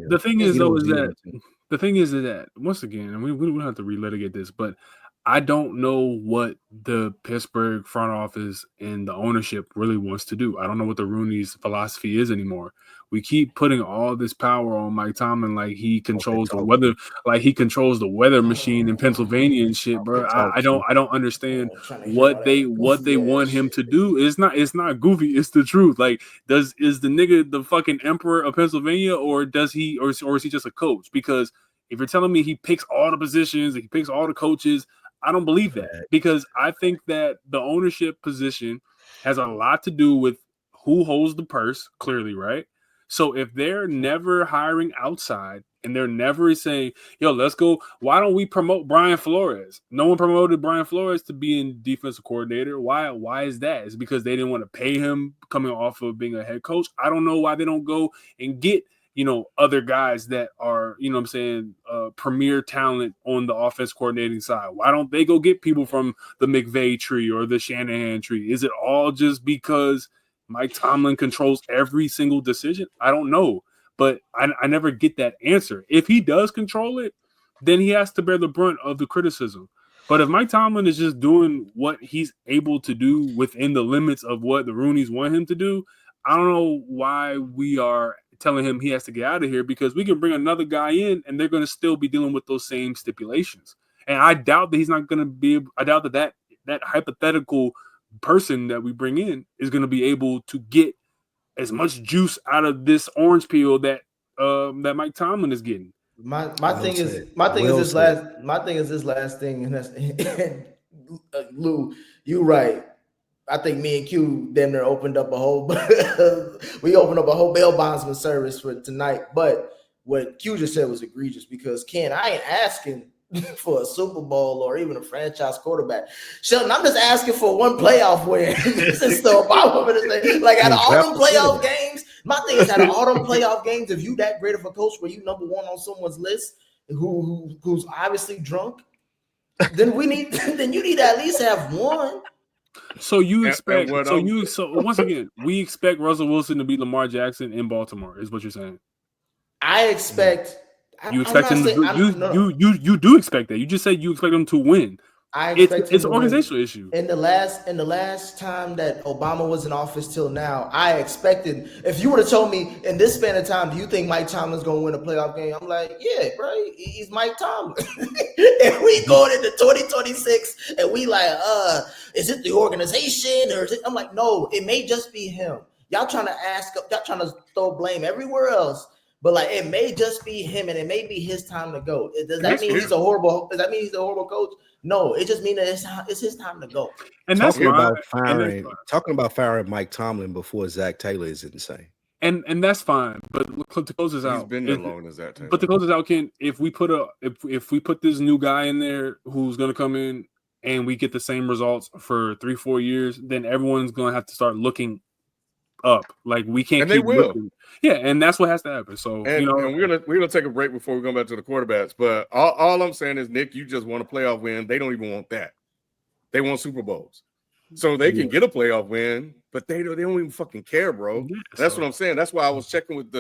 The thing is that once again, and we don't have to relitigate this, but I don't know what the Pittsburgh front office and the ownership really wants to do. I don't know what the Rooney's philosophy is anymore. We keep putting all this power on Mike Tomlin like he controls the weather, like he controls the weather machine in Pennsylvania and shit, bro. I don't understand what they want him to do. It's not goofy. It's the truth. Like, is the nigga the fucking emperor of Pennsylvania, or is he just a coach? Because if you're telling me he picks all the positions, he picks all the coaches, I don't believe that, because I think that the ownership position has a lot to do with who holds the purse, clearly, right? So if they're never hiring outside and they're never saying, yo, let's go, why don't we promote Brian Flores? No one promoted Brian Flores to being defensive coordinator. Why is that? It's because they didn't want to pay him coming off of being a head coach. I don't know why they don't go and get, other guys that are, premier talent on the offense coordinating side. Why don't they go get people from the McVay tree or the Shanahan tree? Is it all just because Mike Tomlin controls every single decision? I don't know, but I never get that answer. If he does control it, then he has to bear the brunt of the criticism. But if Mike Tomlin is just doing what he's able to do within the limits of what the Rooneys want him to do, I don't know why we are telling him he has to get out of here, because we can bring another guy in and they're going to still be dealing with those same stipulations. And I doubt that he's not going to be able, I doubt that hypothetical person that we bring in is going to be able to get as much juice out of this orange peel that that Mike Tomlin is getting. My thing is this last thing, and that's Lou, you right. I think me and Q damn near opened up a whole bail bondsman service for tonight. But what Q just said was egregious, because Ken, I ain't asking for a Super Bowl or even a franchise quarterback. Shelton, I'm just asking for one playoff win. Since the Obama, like out of all them playoff games, my thing is, out of all them playoff games, if you that great of a coach where you number one on someone's list who's obviously drunk, then you need to at least have one. So you expect once again, we expect Russell Wilson to beat Lamar Jackson in Baltimore, is what you're saying. I expect you expect him to you do expect that. You just said you expect him to win. It's an organizational issue. In the last time that Obama was in office till now, I expected, if you would have told me in this span of time, do you think Mike Tomlin's going to win a playoff game? I'm like, yeah, right. He's Mike Tomlin. And we going into 2026 and we like, is it the organization or is it? I'm like, no, it may just be him. Y'all trying to throw blame everywhere else. But like, it may just be him, and it may be his time to go. Does that mean he's a horrible coach? No, it just means that it's his time to go. And that's talking about firing Mike Tomlin before Zach Taylor is insane. And that's fine. But to close this out, he's been there longer than Zach Taylor. But to close this out, Ken, if we put this new guy in there who's going to come in and we get the same results for 3-4 years, then everyone's going to have to start looking up. Like, we can't. And they will. Looking. Yeah, and that's what has to happen. So and we're gonna take a break before we go back to the quarterbacks. But all I'm saying is, Nick, you just want a playoff win. They don't even want that. They want Super Bowls, so they can get a playoff win, but they don't even fucking care, bro. Yeah, that's what I'm saying. That's why I was checking with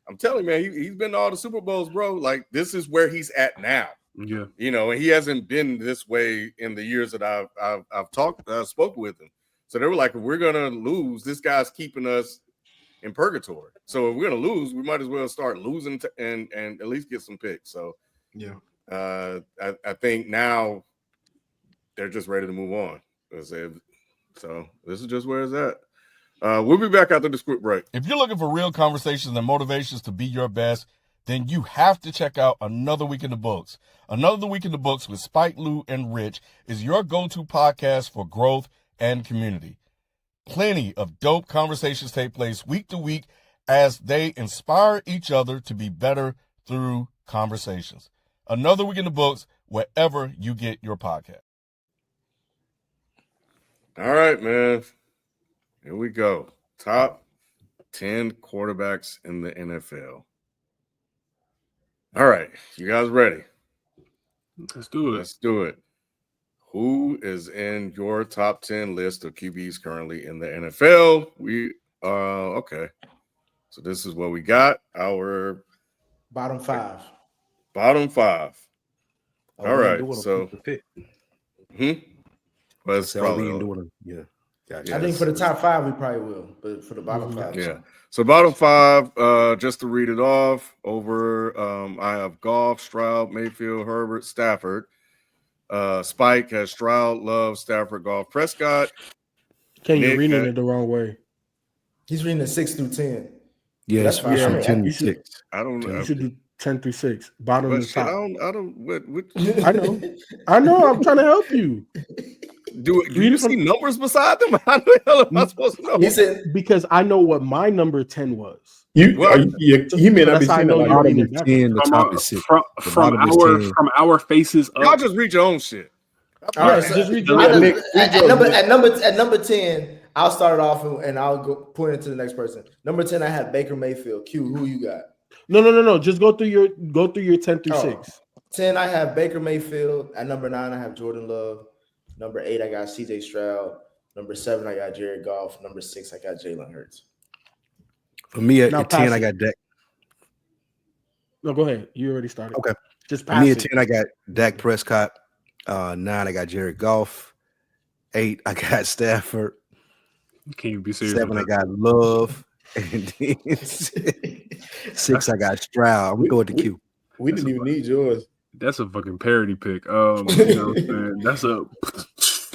I'm telling you, man, he's been to all the Super Bowls, bro. Like, this is where he's at now. Yeah, and he hasn't been this way in the years that I've spoken with him. So they were like, if we're gonna lose, this guy's keeping us in purgatory. So if we're gonna lose, we might as well start losing and at least get some picks. So yeah, I think now they're just ready to move on. So this is just where it's at. We'll be back after this quick break. If you're looking for real conversations and motivations to be your best, then you have to check out Another Week in the Books. Another Week in the Books with Spike, Lou, and Rich is your go-to podcast for growth and community. Plenty of dope conversations take place week to week as they inspire each other to be better through conversations. Another Week in the Books, wherever you get your podcast. All right, man. Here we go. Top 10 quarterbacks in the NFL. All right. You guys ready? Let's do it. Who is in your top 10 list of QBs currently in the NFL? Okay. So this is what we got. Our bottom five. All right. So, but it's probably I think for the top five, we probably will, but for the bottom five. Yeah. So bottom five, just to read it off over, I have Goff, Stroud, Mayfield, Herbert, Stafford. Spike has Stroud, Love, Stafford, Goff, Prescott. You're reading it the wrong way. He's reading it 6 through 10. Yeah, that's fine. 10 to 6. I don't know. 10 through 6, bottom But to top. I know. I'm trying to help you. Do you see numbers beside them? How the hell am I supposed to know? He said because I know what my number 10 was. He may not be saying know bottom is 10, the top is 6. From our faces up. Y'all just read your own shit. All right, so just read at number 10, I'll start it off and I'll go point it to the next person. Number 10, I had Baker Mayfield. Q, who you got? No. Just go through your 10 through 6. 10, I have Baker Mayfield. At number 9, I have Jordan Love. Number 8, I got CJ Stroud. Number 7, I got Jared Goff. Number 6, I got Jalen Hurts. For me, at 10, I got Dak. No, go ahead. You already started. Okay. Just pass me at 10, I got Dak Prescott. 9, I got Jared Goff. 8, I got Stafford. Can't you be serious? 7, I got Love. And then 6, I got Stroud. I'm going to Q. We didn't even need yours. That's a fucking parody pick. You know what I'm saying? That's a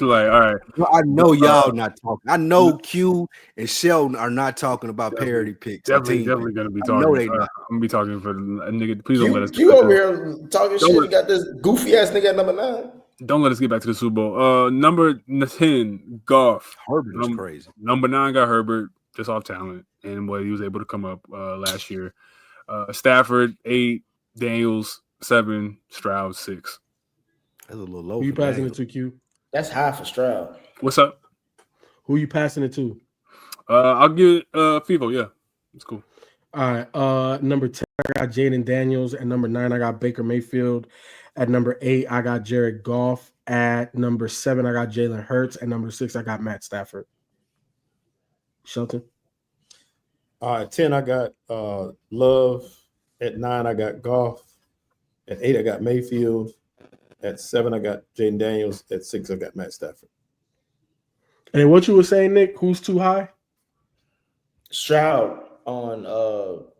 like, all right. Well, I know y'all not talking. I know Q and Shelton are not talking about parody picks. Definitely gonna be talking. I'm gonna be talking for a nigga. Please don't let us. Q over here talking shit. You got this goofy ass nigga at number 9. Don't let us get back to the Super Bowl. Number 10, Goff. Herbert is crazy. Number 9 got Herbert just off talent and what he was able to come up last year. Stafford 8, Daniels 7, Stroud 6. That's a little low. Who you passing it to, Q? That's high for Stroud. What's up? Who you passing it to? I'll give it Feefo. Yeah, it's cool. All right. Number 10, I got Jaden Daniels. At number 9, I got Baker Mayfield. At number 8, I got Jared Goff. At number 7, I got Jalen Hurts. At number 6, I got Matt Stafford. Shelton. At 10, I got Love. At 9, I got Goff. At 8, I got Mayfield. At 7, I got Jaden Daniels. At 6, I got Matt Stafford. And what you were saying, Nick, who's too high? Stroud on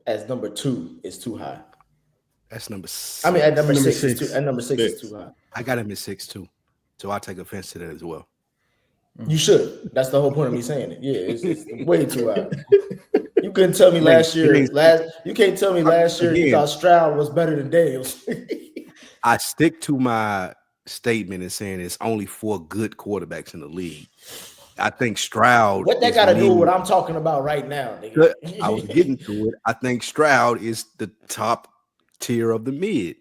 as number 2 is too high. That's number 6. I mean, at number 6 is too high. I got him at 6 too. So I'll take offense to that as well. You should. That's the whole point of me saying it. Yeah, it's way too high. You couldn't tell me last year. You can't tell me last year you thought Stroud was better than Daniels. I stick to my statement in saying there's only 4 good quarterbacks in the league. I think Stroud. What that got to do with what I'm talking about right now, nigga? I was getting to it. I think Stroud is the top tier of the mid.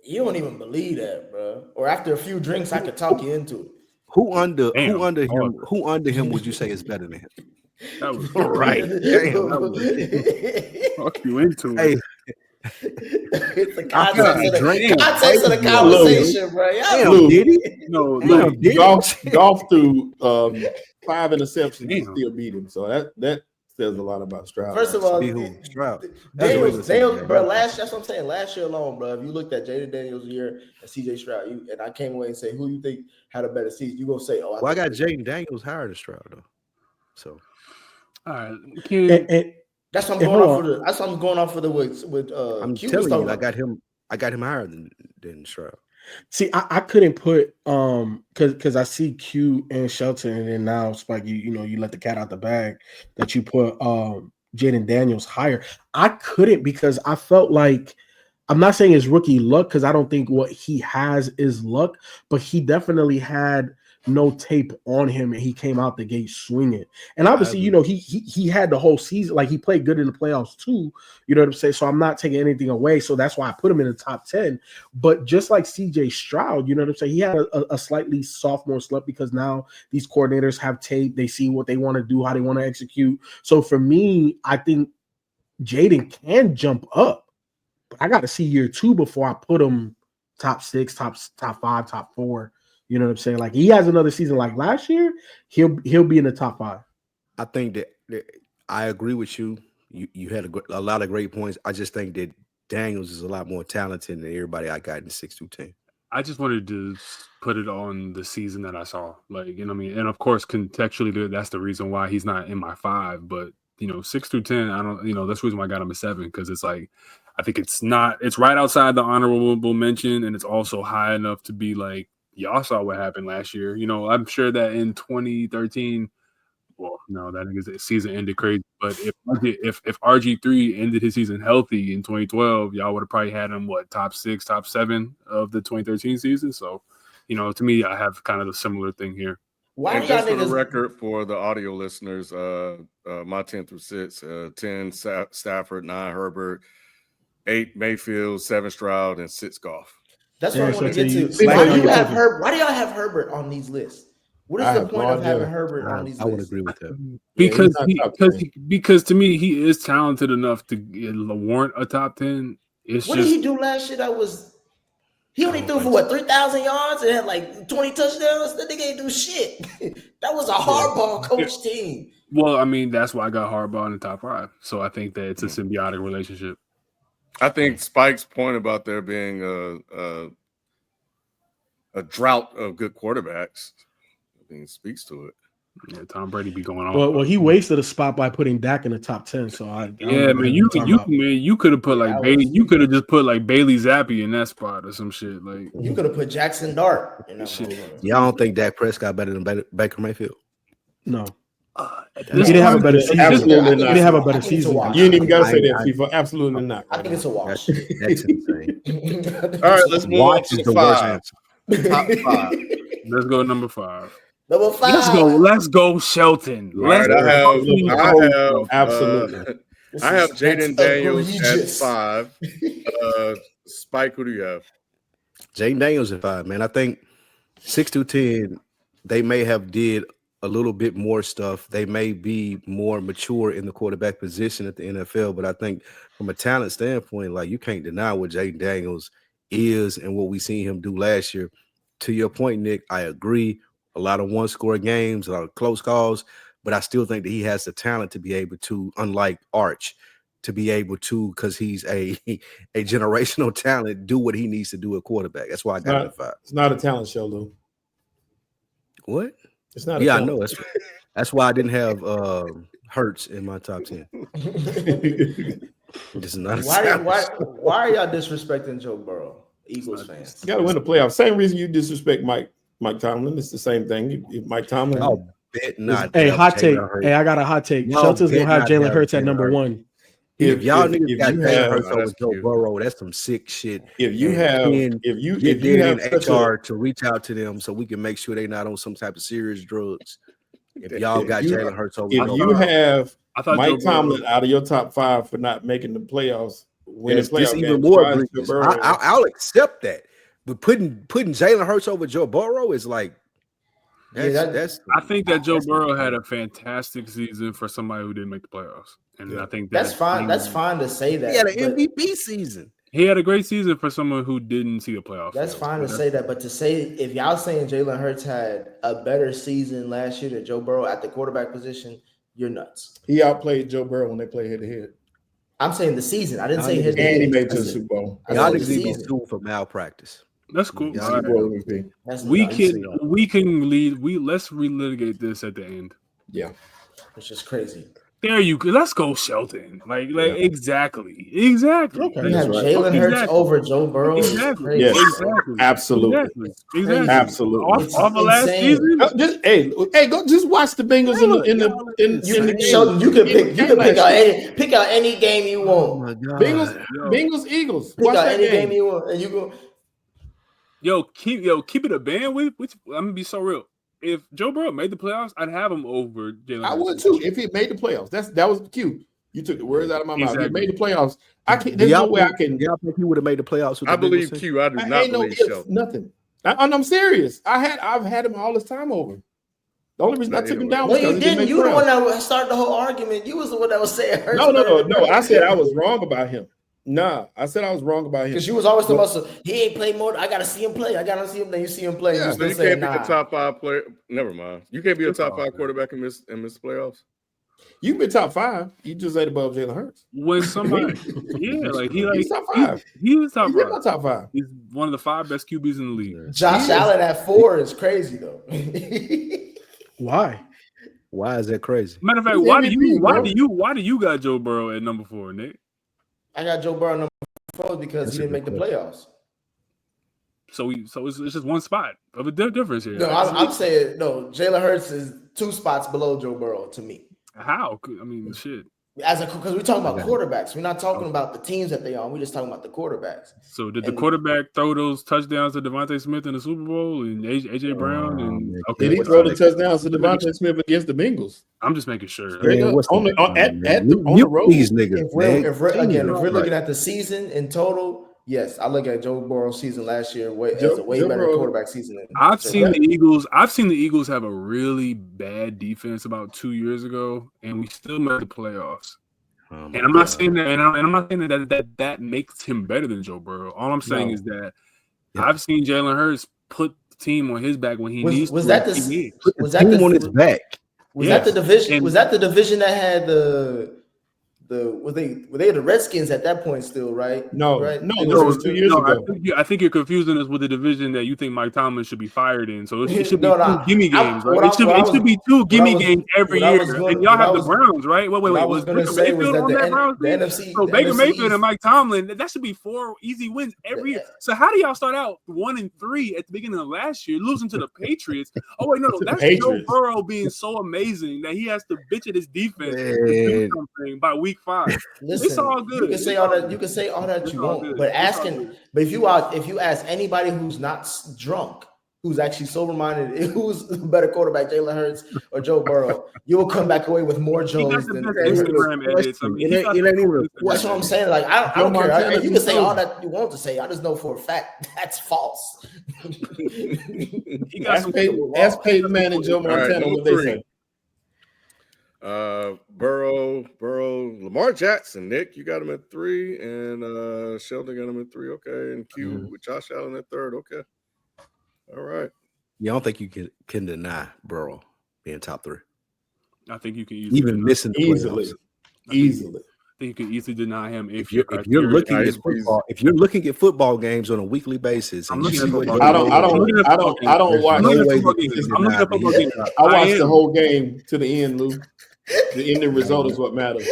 You don't even believe that, bro. Or after a few drinks, I could talk you into it. Who under him would you say is better than him? That was right. Damn, fuck you into it. It's the context of the conversation, bro. Damn, did he? No, Golf through 5 interceptions, he still beat him. So that says a lot about Stroud. First of all, Stroud. Daniels, bro. That's what I'm saying. Last year alone, bro. If you looked at Jaden Daniels' year and CJ Stroud, and I came away and say, who you think had a better season? You gonna say, oh, I got Jaden Daniels higher than Stroud though. So, all right. That's what I'm going off for the. That's what I'm going off for the with. I'm telling you, I got him higher than Stroud. See, I couldn't put because I see Q and Shelton, and then now Spike, you let the cat out the bag that you put Jaden Daniels higher. I couldn't because I felt like, I'm not saying it's rookie luck because I don't think what he has is luck, but he definitely had no tape on him and he came out the gate swinging. And obviously, he had the whole season, like he played good in the playoffs too, you know what I'm saying? So I'm not taking anything away. So that's why I put him in the top 10. But just like CJ Stroud, you know what I'm saying? He had a slightly sophomore slump because now these coordinators have tape. They see what they want to do, how they want to execute. So for me, I think Jaden can jump up. But I got to see year 2 before I put him top 6, top 5, top 4. You know what I'm saying? Like he has another season like last year, he'll be in the top 5. I think that I agree with you. You had a lot of great points. I just think that Daniels is a lot more talented than everybody I got in 6 through 10. I just wanted to put it on the season that I saw. Like, you know what I mean? And of course, contextually, that's the reason why he's not in my 5. But, 6 through 10, I don't, that's the reason why I got him at 7, because it's like, I think it's right outside the honorable mention, and it's also high enough to be like, y'all saw what happened last year. I'm sure that in 2013, Well, no, that nigga's season ended crazy. But if RG3 ended his season healthy in 2012, y'all would have probably had him top 6, top 7 of the 2013 season. So, to me, I have kind of a similar thing here. Why and just for the record, for the audio listeners, my 10 through 6, 10 Stafford, 9 Herbert, 8 Mayfield, 7 Stroud, and 6 Goff. That's what I want to get to. Why do y'all have Herbert on these lists? What is the point of having Herbert on these lists? I would agree with that. Because to me, he is talented enough to warrant a top 10. What did he do last year? He only threw for 3,000 yards and had like 20 touchdowns. That nigga ain't do shit. That was a hardball coach team. Well, I mean, that's why I got hardball in the top 5. So I think that it's a symbiotic relationship. I think Spike's point about there being a drought of good quarterbacks, I think, speaks to it. Yeah, Tom Brady be going on. Well, he wasted a spot by putting Dak in the top 10. So you could have put Bailey. You could have just put Bailey Zappi in that spot or some shit. Like you could have put Jackson Dart. Y'all don't think Dak Prescott better than Baker Mayfield? No. He didn't have a better season. Absolutely not. He didn't have a better season. You ain't even got to say that, FIFA. Absolutely not. I think it's a wash. That's insane. All right, let's move on to the 5. Top 5. Let's go number 5. Number 5. Let's go, Shelton. All right, I have absolutely. I have Jaden Daniels at 5. Spike, who do you have? Jaden Daniels at 5, man. I think 6 through 10, they may have did a little bit more stuff. They may be more mature in the quarterback position at the NFL, but I think from a talent standpoint, you can't deny what Jaden Daniels is and what we seen him do last year. To your point, Nick, I agree. A lot of one-score games, a lot of close calls, but I still think that he has the talent to be able to, unlike Arch, to be able to, because he's a generational talent, do what he needs to do at quarterback. That's why I got him at 5. It's not a talent show, Lou. What? It's not. I know. That's why I didn't have Hurts in my top 10. This is not. Why are y'all disrespecting Joe Burrow, Eagles fans? You got to win the playoffs. Same reason you disrespect Mike Tomlin. It's the same thing. If Mike Tomlin. I'll bet not. Hey, hot take. Hey, I got a hot take. Shelton's gonna have Jalen Hurts at number 1. If y'all niggas got Jalen Hurts over Joe Burrow, that's some sick shit. If you have HR to reach out to them so we can make sure they're not on some type of serious drugs. If y'all got Jalen Hurts over, if you have Mike Tomlin out of your top 5 for not making the playoffs, even more. I'll accept that, but putting Jalen Hurts over Joe Burrow is like. That's. I think that Joe Burrow had a fantastic season for somebody who didn't make the playoffs, and I think that's fine. That's fine to say that. He had an MVP season. He had a great season for someone who didn't see the playoffs. That's fine to say that, but to say if y'all saying Jalen Hurts had a better season last year than Joe Burrow at the quarterback position, you're nuts. He outplayed Joe Burrow when they played head to head. I'm saying the season. I didn't say head to head. And he made it to the Super Bowl. Y'all niggas need to be sued for malpractice. That's cool. Right. We can lead. Let's relitigate this at the end. Yeah, it's just crazy. There you go. Let's go, Shelton. Exactly. Okay. You have Jalen Hurts over Joe Burrow. Exactly. Yes. Exactly. Absolutely. Exactly. Absolutely. Off the last season. Go just watch the Bengals Shelton, you can pick out any game you want. Oh my God. Bengals, Eagles. Pick out any game you want, and you go. Keep it a band with. Which I'm gonna be so real. If Joe Burrow made the playoffs, I'd have him over Jalen. I would too. If he made the playoffs, that was cute. You took the words out of my mouth. If he made the playoffs, there's no way I can. Y'all think he would have made the playoffs? I believe Q. I do not believe Shelton. Nothing. I'm serious. I've had him all this time over. The only reason I took him down was because you didn't. You were the one that started the whole argument. You was the one that was saying. No. I said I was wrong about him. Nah, I said I was wrong about him. Because you was always talking about he ain't played more. I gotta see him play. Then you see him play. Yeah, so you can't be the top 5 player. Never mind. You can't be a top 5 quarterback and miss playoffs. You can be top 5. You just ain't above Jalen Hurts. When somebody, he's top 5. He's top 5. He's top 5. He's one of the 5 best QBs in the league. Josh Allen at 4 is crazy though. Why? Why is that crazy? Matter of fact, why do you got Joe Burrow at number 4, Nick? I got Joe Burrow number 4 because he didn't make the playoffs. So it's just one spot of a difference here. No, I'm saying no. Jalen Hurts is 2 spots below Joe Burrow to me. How? I mean, shit. Because we're talking about quarterbacks. We're not talking about the teams that they on. We're just talking about the quarterbacks. So did the quarterback throw those touchdowns to Devontae Smith in the Super Bowl and AJ Brown? And did he throw the touchdowns to Devontae Smith against the Bengals? I'm just making sure. On the road. These niggas. If we're looking at the season in total, yes, I look at Joe Burrow's season last year as a way better quarterback season. I've seen the Eagles have a really bad defense about 2 years ago, and we still made the playoffs. And I'm not saying that, and I'm not saying that makes him better than Joe Burrow. All I'm saying is that I've seen Jalen Hurts put the team on his back when he needs to. Was that the team on his back? Was that the division? Was that the division that had were they the Redskins at that point still, right? No, right? No, this was 2 years ago. I think you're confusing us with the division that you think Mike Tomlin should be fired in. So it should be 2 gimme games, right? It should be 2 gimme games every year. And y'all have the Browns, right? Wait. What I was going to say was that the NFC. So Baker Mayfield and Mike Tomlin, that should be 4 easy wins every year. So how do y'all start out 1-3 at the beginning of last year, losing to the Patriots? Oh wait, no, that's Joe Burrow being so amazing that he has to bitch at his defense to do something by week 5. Listen, it's all good. You can say all that. You can say all that you want, but if you ask anybody who's not drunk, who's actually sober minded, who's a better quarterback, Jalen Hurts or Joe Burrow, you will come back away with more Jones than Instagram edits. I mean, that's what I'm saying. Like I don't care. You can say all that you want to say. I just know for a fact that's false. Ask Peyton Manning, Joe Montana what they say. Burrow, Lamar Jackson, Nick, you got him at 3, and Shelton got him at 3. Okay, and Q with Josh Allen at 3rd. Okay, all right. Yeah, I don't think you can deny Burrow being top 3. I think you can even missing the easily. I think you can easily deny him if you're looking at football. If you're looking at football games on a weekly basis, I don't watch. I watch the whole game to the end, Lou. The ending result is what matters.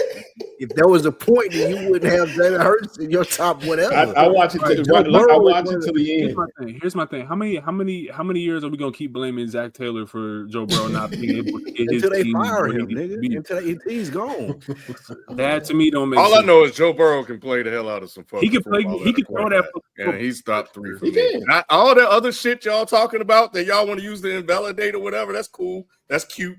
If there was a point that you wouldn't have Jalen Hurts in your top whatever, I watch it to the end. Here's my thing. How many years are we gonna keep blaming Zach Taylor for Joe Burrow not being able to get his until they team fire him, nigga? Until he's gone. That to me don't make all sense. I know is Joe Burrow can play the hell out of some fucking. He can play. He can throw that. And he's top 3 for me. Not all that other shit y'all talking about that y'all want to use to invalidate or whatever. That's cool. That's cute.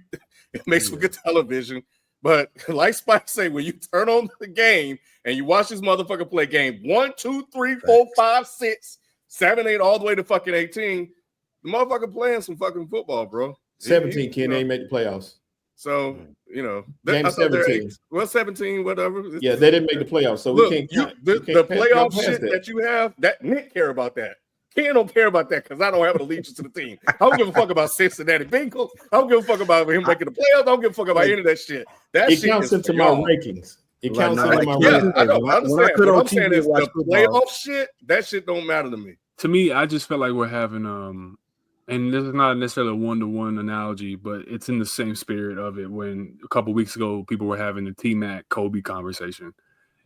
It makes for good television. But like Spike say, when you turn on the game and you watch this motherfucker play game 1, 2, 3, 4, 5, 6, 7, 8, all the way to fucking 18, the motherfucker playing some fucking football, bro. 17, Ken, ain't make the playoffs. So, game 17. 17, whatever. Yeah, they didn't make the playoffs, so look, we can't. The playoff shit that you have, that Nick care about that. Ken don't care about that because I don't have an allegiance to the team. I don't give a fuck about Cincinnati Bengals. I don't give a fuck about him making the playoffs. I don't give a fuck about any of that shit. That shit counts into my rankings. It counts into my rankings. Yeah, I know. I understand. What I'm saying is the playoff shit, that shit don't matter to me. To me, I just felt like we're having and this is not necessarily a one-to-one analogy, but it's in the same spirit of it when a couple weeks ago people were having the T-Mac Kobe conversation.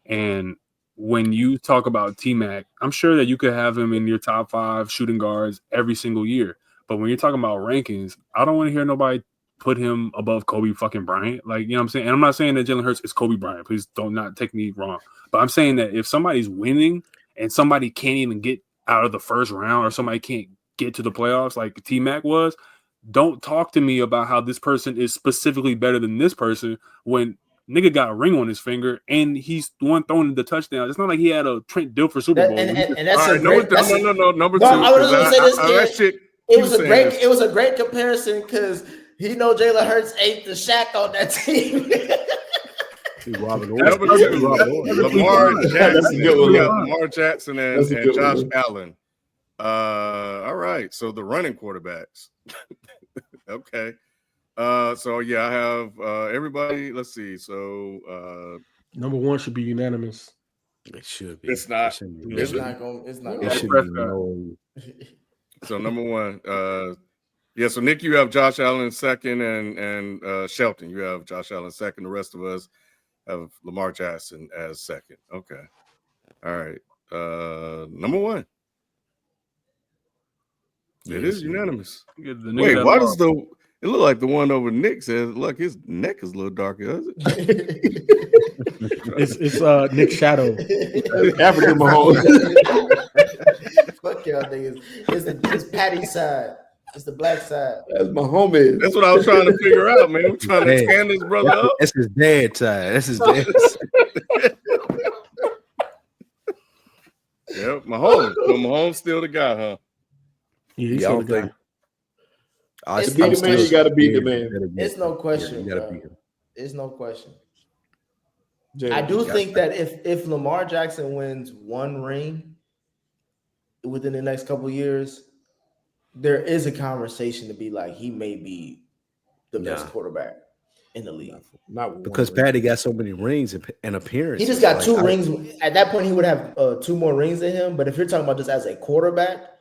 And when you talk about T-Mac, I'm sure that you could have him in your top 5 shooting guards every single year. But when you're talking about rankings, I don't want to hear nobody put him above Kobe fucking Bryant. Like, you know what I'm saying? And I'm not saying that Jalen Hurts is Kobe Bryant. Please don't not take me wrong. But I'm saying that if somebody's winning and somebody can't even get out of the first round or somebody can't get to the playoffs like T-Mac was, don't talk to me about how this person is specifically better than this person when nigga got a ring on his finger and he's the one throwing the touchdown. It's not like he had a Trent Dilfer Super Bowl. And that's right, no, number 2. I was going to say this. That shit. It was a great comparison because he know Jalen Hurts ate the Shaq on that team. Lamar Jackson and Josh Allen. All right. So the running quarterbacks. Okay. So yeah, I have everybody. Let's see. So number 1 should be unanimous. It should be. It's not. It's not going. It should be no. So number 1, yeah. So Nick, you have Josh Allen second, and Shelton, you have Josh Allen second. The rest of us have Lamar Jackson as second. Okay. All right. Number 1. It is unanimous. Wait, why does it look like the one over Nick says, look, his neck is a little darker, does it? It's Nick's shadow. African Mahomes. Fuck y'all niggas. It's Patty's side. It's the black side. That's Mahomes. That's what I was trying to figure out, man. I'm trying to stand this brother up. That's his dad side. That's his dad side. Yep, Mahomes. So Mahomes still the guy, huh? Yeah, he's still the guy. To beat the man, you got to beat the man. It's no question. It's no question. I do think that if Lamar Jackson wins one ring within the next couple of years, there is a conversation to be like he may be the best quarterback in the league. Not because Patty got so many rings and appearances. He just got two rings. At that point, he would have 2 more rings than him. But if you're talking about just as a quarterback,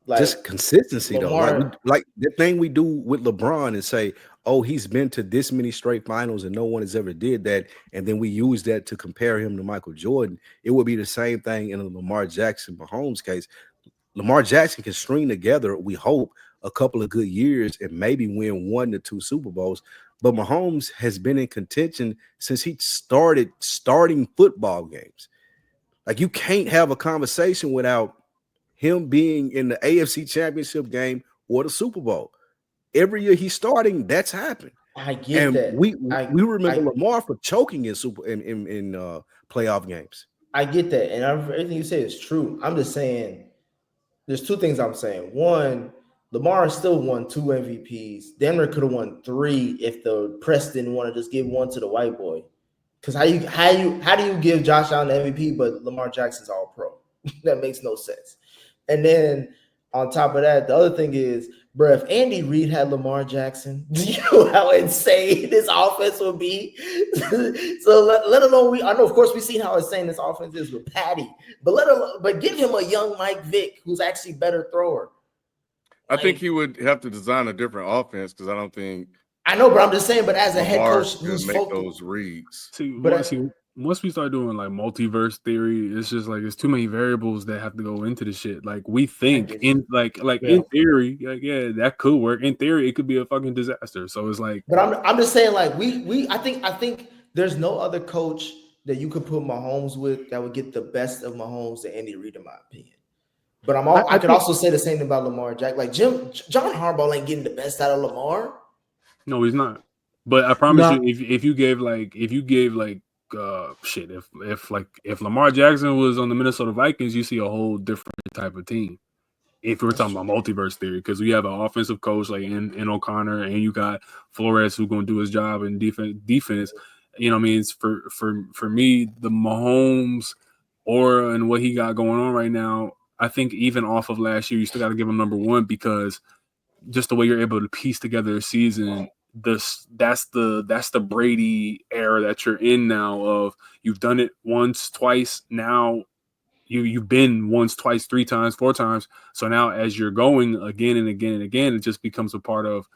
like just consistency Lamar, though, like the thing we do with LeBron and say, oh, he's been to this many straight finals and no one has ever did that, and then we use that to compare him to Michael Jordan. It would be the same thing in the Lamar Jackson Mahomes case. Lamar Jackson can string together, we hope, a couple of good years and maybe win 1 to 2 Super Bowls. But Mahomes has been in contention since he started starting football games. Like, you can't have a conversation without him being in the AFC Championship game or the Super Bowl. Every year he's starting, that's happened. I get that. We remember Lamar for choking in playoff games. I get that, and everything you say is true. I'm just saying, there's 2 things I'm saying. One, Lamar still won 2 MVPs. Denver could have won 3 if the press didn't want to just give 1 to the white boy. Because how do you give Josh Allen the MVP but Lamar Jackson's all pro? That makes no sense. And then on top of that, the other thing is, bro, if Andy Reid had Lamar Jackson, you know how insane this offense would be. So let alone I know, of course, we've seen how insane this offense is with Patty, but give him a young Mike Vick who's actually better thrower. I think he would have to design a different offense because I don't think. I know, but I'm just saying. But as a head coach, who's make those reads. Once we start doing like multiverse theory, it's just like there's too many variables that have to go into the shit. Like we think in theory, that could work. In theory, it could be a fucking disaster. So it's like, but I'm just saying, like I think there's no other coach that you could put Mahomes with that would get the best of Mahomes than Andy Reid, in my opinion. But I could also say the same thing about Lamar Jack. Like John Harbaugh ain't getting the best out of Lamar. No, he's not. But I promise you, if you gave if Lamar Jackson was on the Minnesota Vikings, you see a whole different type of team. If we're talking about multiverse theory, because we have an offensive coach like in O'Connor, and you got Flores who's going to do his job in defense. You know what I mean? It's for me, the Mahomes aura and what he got going on right now, I think even off of last year, you still got to give him number 1 because just the way you're able to piece together a season. That's the Brady era that you're in now. Of you've done it once, twice. Now you've been once, twice, 3 times, 4 times. So now as you're going again and again and again, it just becomes a part of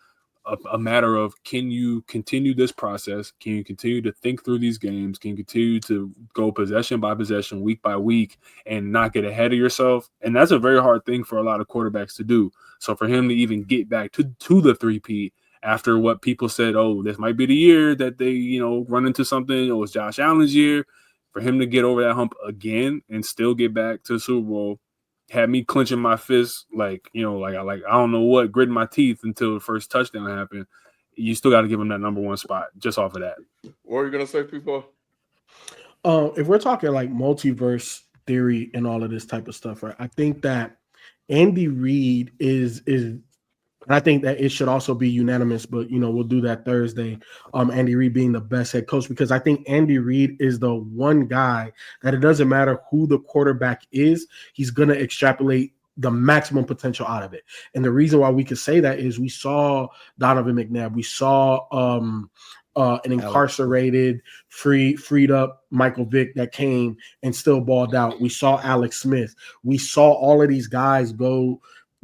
a matter of, can you continue this process? Can you continue to think through these games? Can you continue to go possession by possession, week by week, and not get ahead of yourself? And that's a very hard thing for a lot of quarterbacks to do. So for him to even get back to the 3-peat after what people said, oh, this might be the year that they, run into something. It was Josh Allen's year. For him to get over that hump again and still get back to the Super Bowl had me clenching my fists, I don't know what, gritting my teeth until the first touchdown happened. You still got to give him that number 1 spot just off of that. What are you gonna say, people? If we're talking like multiverse theory and all of this type of stuff, right? I think that Andy Reid is. I think that it should also be unanimous, but we'll do that Thursday. Andy Reid being the best head coach, because I think Andy Reid is the one guy that it doesn't matter who the quarterback is, he's gonna extrapolate the maximum potential out of it. And the reason why we could say that is we saw Donovan McNabb, we saw an incarcerated, freed up Michael Vick that came and still balled out. We saw Alex Smith. We saw all of these guys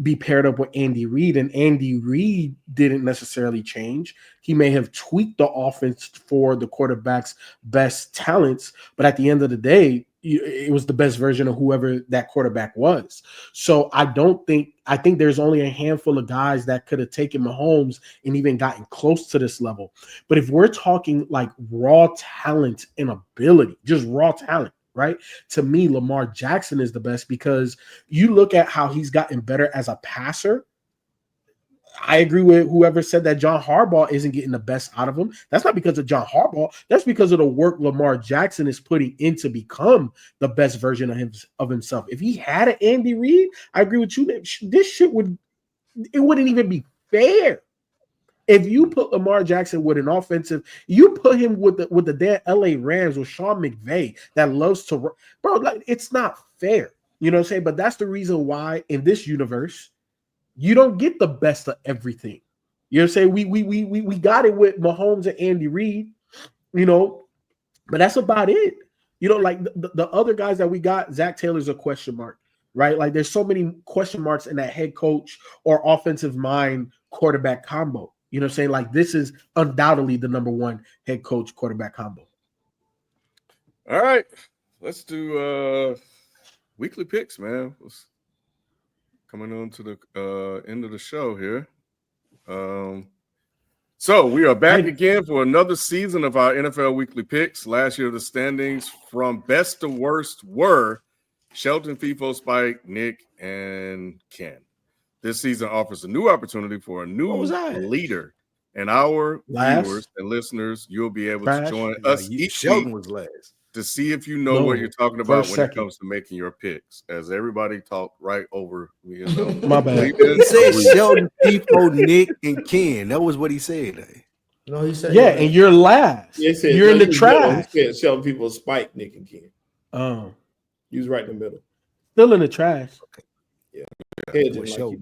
be paired up with Andy Reid, and Andy Reid didn't necessarily change. He may have tweaked the offense for the quarterback's best talents, but at the end of the day, it was the best version of whoever that quarterback was. So I think there's only a handful of guys that could have taken Mahomes and even gotten close to this level. But if we're talking like raw talent and ability, just raw talent, right? To me, Lamar Jackson is the best because you look at how he's gotten better as a passer. I agree with whoever said that John Harbaugh isn't getting the best out of him. That's not because of John Harbaugh. That's because of the work Lamar Jackson is putting in to become the best version of himself. If he had an Andy Reid, I agree with you. This shit wouldn't even be fair. If you put Lamar Jackson with an offensive, you put him with the damn LA Rams with Sean McVay that loves to, bro, like it's not fair. You know what I'm saying? But that's the reason why in this universe, you don't get the best of everything. You know what I'm saying? We got it with Mahomes and Andy Reid, you know, but that's about it. You know, like the other guys that we got, Zach Taylor's a question mark, right? Like there's so many question marks in that head coach or offensive mind quarterback combo. You know what I'm saying? Like this is undoubtedly the number one head coach quarterback combo. All right. Let's do weekly picks, man. Coming on to the end of the show here. So we are back again for another season of our NFL Weekly Picks. Last year, the standings from best to worst were Shelton, Feefo, Spike, Nick, and Ken. This season offers a new opportunity for a new leader. And our viewers and listeners, you'll be able to join us each Shelton week was last. to see if you know what you're talking about when it comes to making your picks. As everybody talked right over me. My bad. He said Shelton, Feefo, Nick, and Ken. That was what he said. No, he said and you're last. You're in the trash. He said Shelton, Feefo, Spike, Nick, and Ken. Oh, he was right in the middle. Still in the trash. Okay. Yeah.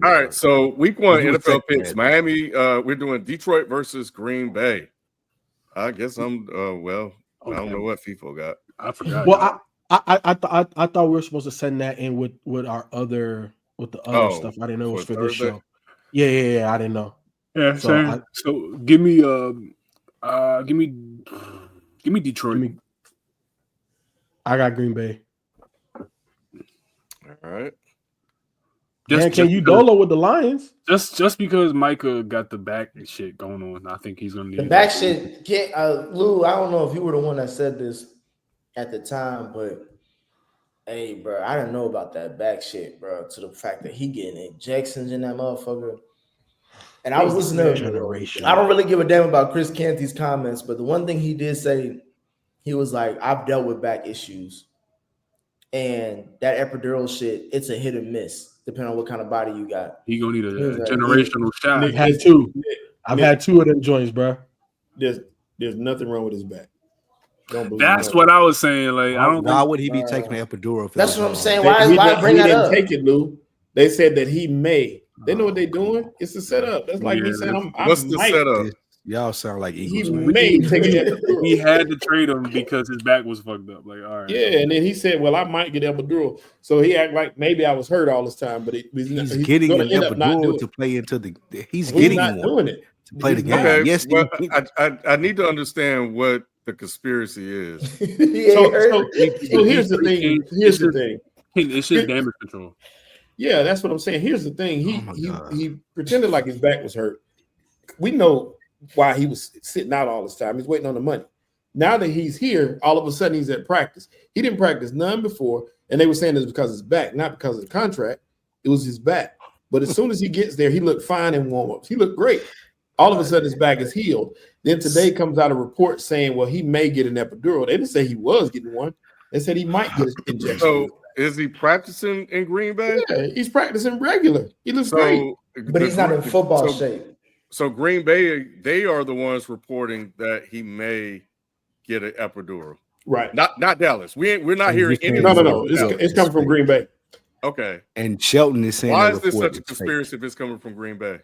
All right, so week one NFL picks. Miami. We're doing Detroit versus Green Bay. I guess I'm I don't know what FIFO got. I forgot. Well, I thought we were supposed to send that in with our other stuff. I didn't know it was for this show. Yeah. I didn't know. Yeah. So give me Detroit. I got Green Bay. All right. Can you dolo with the Lions? Just because Micah got the back shit going on, I think he's gonna need the back shit. Lou, I don't know if you were the one that said this at the time, but hey, bro, I didn't know about that back shit, bro. To the fact that he getting injections in that motherfucker. And I was listening to. I don't really give a damn about Chris Canty's comments, but the one thing he did say, he was like, "I've dealt with back issues, and that epidural shit, it's a hit or miss." Depending on what kind of body you got. He gonna need a generational shot. I've had two. I've had two of them joints, bro. There's nothing wrong with his back. That's what I was saying. Like, I don't. Why would he be taking the epidural? That's what I'm saying. Why bring that up? Take it, Lou. They said that he may. They know what they're doing. It's a setup. That's like me saying, "What's the setup?" Y'all sound like Eagles. He had to trade him because his back was fucked up. Like, all right. Yeah, and then he said, "Well, I might get epidural." So he act like maybe I was hurt all this time, but he's getting an epidural to play into the. He's getting not doing it to play the game. Okay, yes, well, I need to understand what the conspiracy is. So here's the thing. Here's the thing. It's just damage control. Yeah, that's what I'm saying. Here's the thing. He pretended like his back was hurt. We know why he was sitting out all this time. He's waiting on the money. Now that he's here, all of a sudden he's at practice. He didn't practice none before, and they were saying it's because of his back, not because of the contract. It was his back. But as soon as he gets there, he looked fine in warm-ups. He looked great. All of a sudden his back is healed. Then today comes out a report saying, well, he may get an epidural. They didn't say he was getting one. They said he might get an injection. So is he practicing in Green Bay? Yeah, he's practicing regular. He looks great. But he's not in football shape. So Green Bay, they are the ones reporting that he may get an epidural. Right. Not Dallas. We're not hearing any. No. It's coming from Green Bay. Okay. And Shelton is saying, why is this such a conspiracy if it's coming from Green Bay?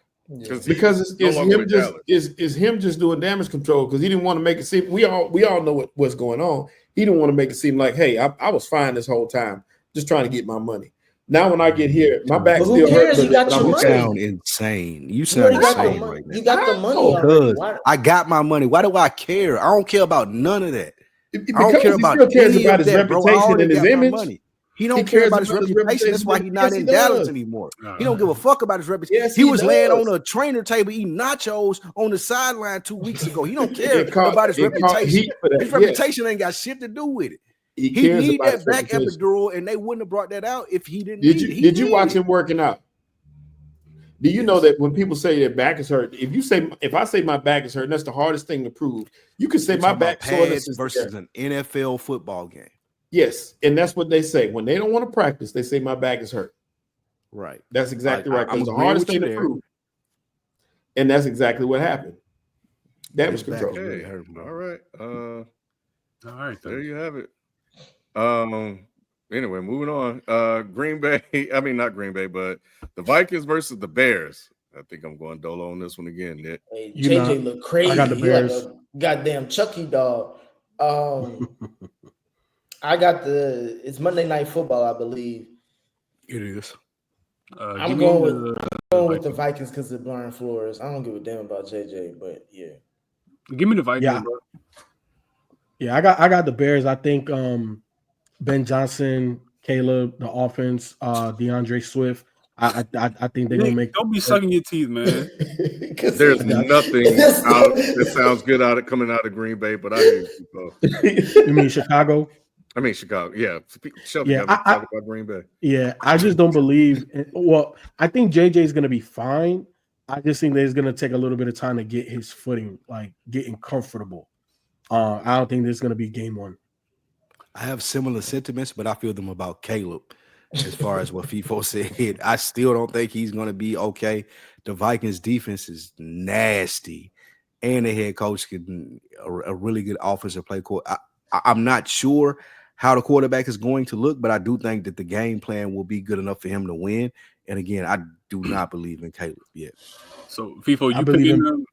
Because it's him just doing damage control because he didn't want to make it seem. We all know what's going on. He didn't want to make it seem like, hey, I was fine this whole time, just trying to get my money. Now when I get here, my back still hurts. You sound insane. You sound insane right now. You got the money. I got my money. Why do I care? I don't care about none of that. don't care about he still cares any about of his that, bro. I reputation already and his got my image. money. He don't care about his reputation. That's why he's not in Dallas anymore. He don't give a fuck about his reputation. Yes, he was laying does. on a trainer table eating nachos on the sideline 2 weeks ago. He don't care about his reputation. His reputation ain't got shit to do with it. He need that back epidural, and they wouldn't have brought that out if he didn't. Did you watch him working out? Do you know that when people say their back is hurt, if I say my back is hurt, that's the hardest thing to prove. You can say my back soreness versus an NFL football game. Yes, and that's what they say. When they don't want to practice, they say my back is hurt. Right. That's exactly right. Because the hardest thing to prove. And that's exactly what happened. Damage control. Really hurt, all right. All right. There you have it. Anyway, moving on. Green Bay. I mean, not Green Bay, but the Vikings versus the Bears. I think I'm going Dolo on this one again, Nick. Hey, JJ look crazy. I got the Bears. He like a goddamn Chucky dog. I got it's Monday Night Football, I believe. It is. I'm going with the Vikings because of Brian Flores. I don't give a damn about JJ, but yeah. Give me the Vikings. Yeah, bro. Yeah, I got the Bears. I think Ben Johnson, Caleb, the offense, DeAndre Swift. I think they're gonna make. Don't be sucking your teeth, man. There's nothing that sounds good coming out of Green Bay, but I hear you. You mean Chicago? I mean Chicago. Yeah, Shelton. Yeah, talk about Green Bay. Yeah, I just don't believe. Well, I think JJ is gonna be fine. I just think that it's gonna take a little bit of time to get his footing, like getting comfortable. I don't think this is gonna be game one. I have similar sentiments, but I feel them about Caleb. As far as what Feefo said, I still don't think he's going to be okay. The Vikings defense is nasty, and the head coach can a really good offensive play. I'm not sure how the quarterback is going to look, but I do think that the game plan will be good enough for him to win. And again, I do not believe in Caleb yet. So Feefo, you picking him?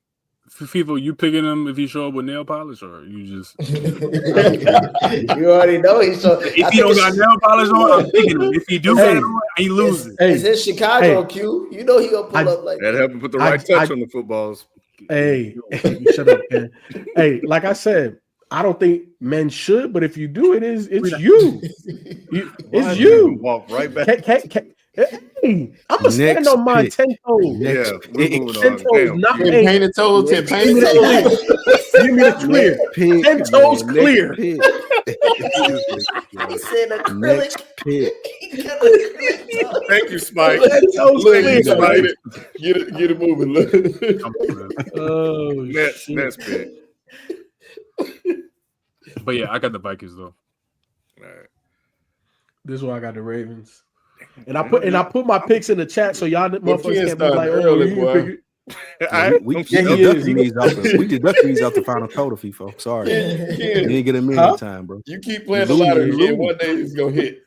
Feefo, you picking him if he show up with nail polish, or you just? You already know he's so. If he don't got nail polish on, I'm picking him. If he do got it on, he losing. It's in Chicago, Q. You know he gonna pull up like that. Help him put the right touch on the footballs. Hey, shut up, man. Hey, like I said, I don't think men should, but if you do, it's you. It's you. Walk right back. Hey, I'm gonna stand on my 10 toes. Yeah, we're moving 10 toes, on. not painted toes. Give me the clear. 10 toes clear. He said acrylic. Thank you, Spike. Get it moving. Look. Oh, Next pick. But yeah, I got the Vikings though. All right. This is why I got the Ravens. And I put my picks in the chat so y'all motherfuckers can't be like, we deducting these off the final total, Feefo. Sorry. You didn't get a minute time, bro. You keep playing the lottery again. One day it's gonna hit.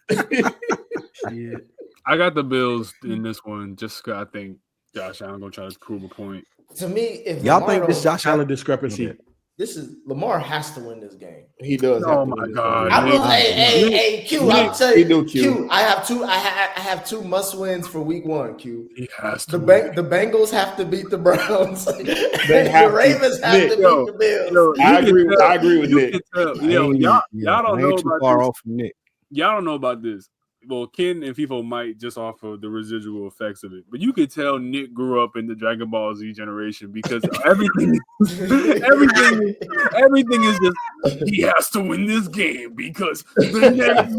Yeah. I got the Bills in this one just because I think Josh Allen gonna try to prove a point. To me, if y'all Lamar think this Josh Allen discrepancy. This is Lamar has to win this game. He does. Oh my God! Hey, Q. I'll tell you, Q. I have two must wins for week one. Q. He has to. The Bengals have to beat the Browns. The Ravens have to beat the Bills. I agree with Nick. Y'all don't know about this. Nick. Y'all don't know about this. Well, Ken and Feefo might just offer the residual effects of it, but you could tell Nick grew up in the Dragon Ball Z generation because everything is just he has to win this game because the next.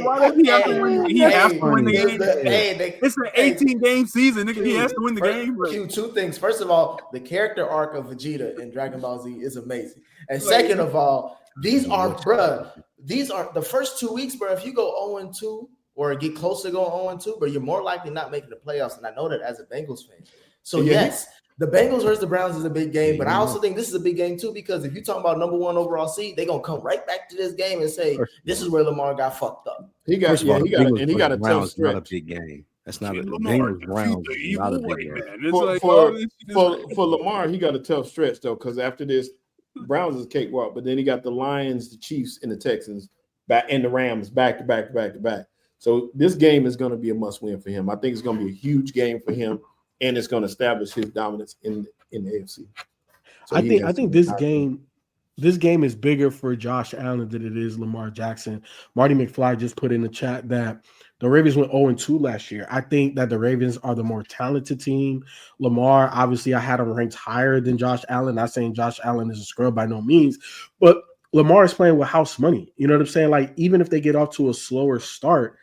Why does he have to win? He has to win the game. It's an 18-game season. He has to win the game. Q, two things. First of all, the character arc of Vegeta in Dragon Ball Z is amazing, and second of all, these are the first 2 weeks, bro. If you go 0-2 or get close to going 0-2, but you're more likely not making the playoffs. And I know that as a Bengals fan. So yes, the Bengals versus the Browns is a big game, but I also think this is a big game too, because if you're talking about number one overall seed, they're gonna come right back to this game and say, this is where Lamar got fucked up. He got a tough stretch. Not a big game. That's not a Bengals Browns. Not a big game. For Lamar, he got a tough stretch though, because after this, Browns is cakewalk, but then he got the Lions, the Chiefs, and the Texans back, and the Rams back to back. So this game is going to be a must-win for him. I think it's going to be a huge game for him, and it's going to establish his dominance in the AFC. So I think this game this game is bigger for Josh Allen than it is Lamar Jackson. Marty McFly just put in the chat that the Ravens went 0-2 last year. I think that the Ravens are the more talented team. Lamar, obviously, I had him ranked higher than Josh Allen. Not saying Josh Allen is a scrub by no means, but Lamar is playing with house money. You know what I'm saying? Like, even if they get off to a slower start,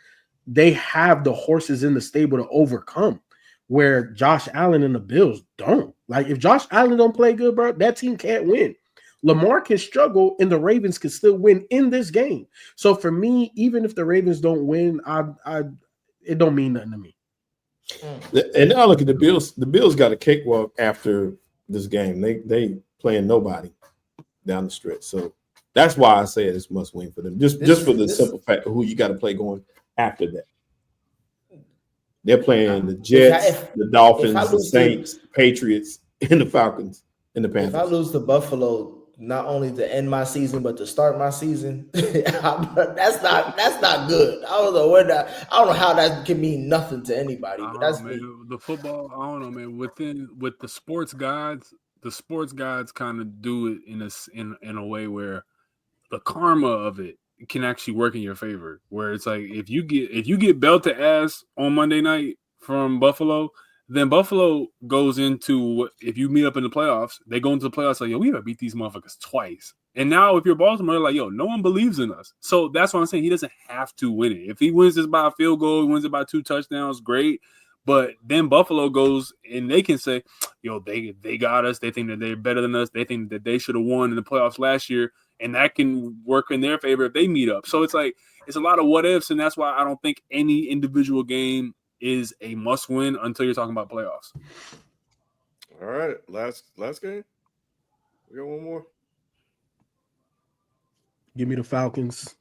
they have the horses in the stable to overcome, where Josh Allen and the Bills don't. Like, if Josh Allen don't play good, bro, that team can't win. Lamar can struggle and the Ravens can still win in this game. So for me, even if the Ravens don't win, it don't mean nothing to me. And now look at the Bills. The Bills got a cakewalk after this game. They playing nobody down the stretch. So that's why I say it's must win for them. Just for the simple fact of who you got to play going after that. They're playing the Jets, the Dolphins, the Saints, Patriots, and the Falcons, and the Panthers. If I lose to Buffalo, not only to end my season but to start my season, that's not good. I don't know how that can mean nothing to anybody. But that's me. The football. I don't know, man. With the sports gods kind of do it in a way where the karma of it can actually work in your favor. Where it's like if you get belted ass on Monday night from Buffalo, then Buffalo goes into, if you meet up in the playoffs, they go into the playoffs like, yo, we gotta beat these motherfuckers twice. And now if you're Baltimore, they're like, yo, no one believes in us. So that's what I'm saying. He doesn't have to win it. If he wins this by a field goal, he wins it by 2 touchdowns, great. But then Buffalo goes and they can say, yo, they got us. They think that they're better than us. They think that they should have won in the playoffs last year. And that can work in their favor if they meet up. So it's like, it's a lot of what ifs. And that's why I don't think any individual game is a must win until you're talking about playoffs. All right. Last game. We got one more. Give me the Falcons.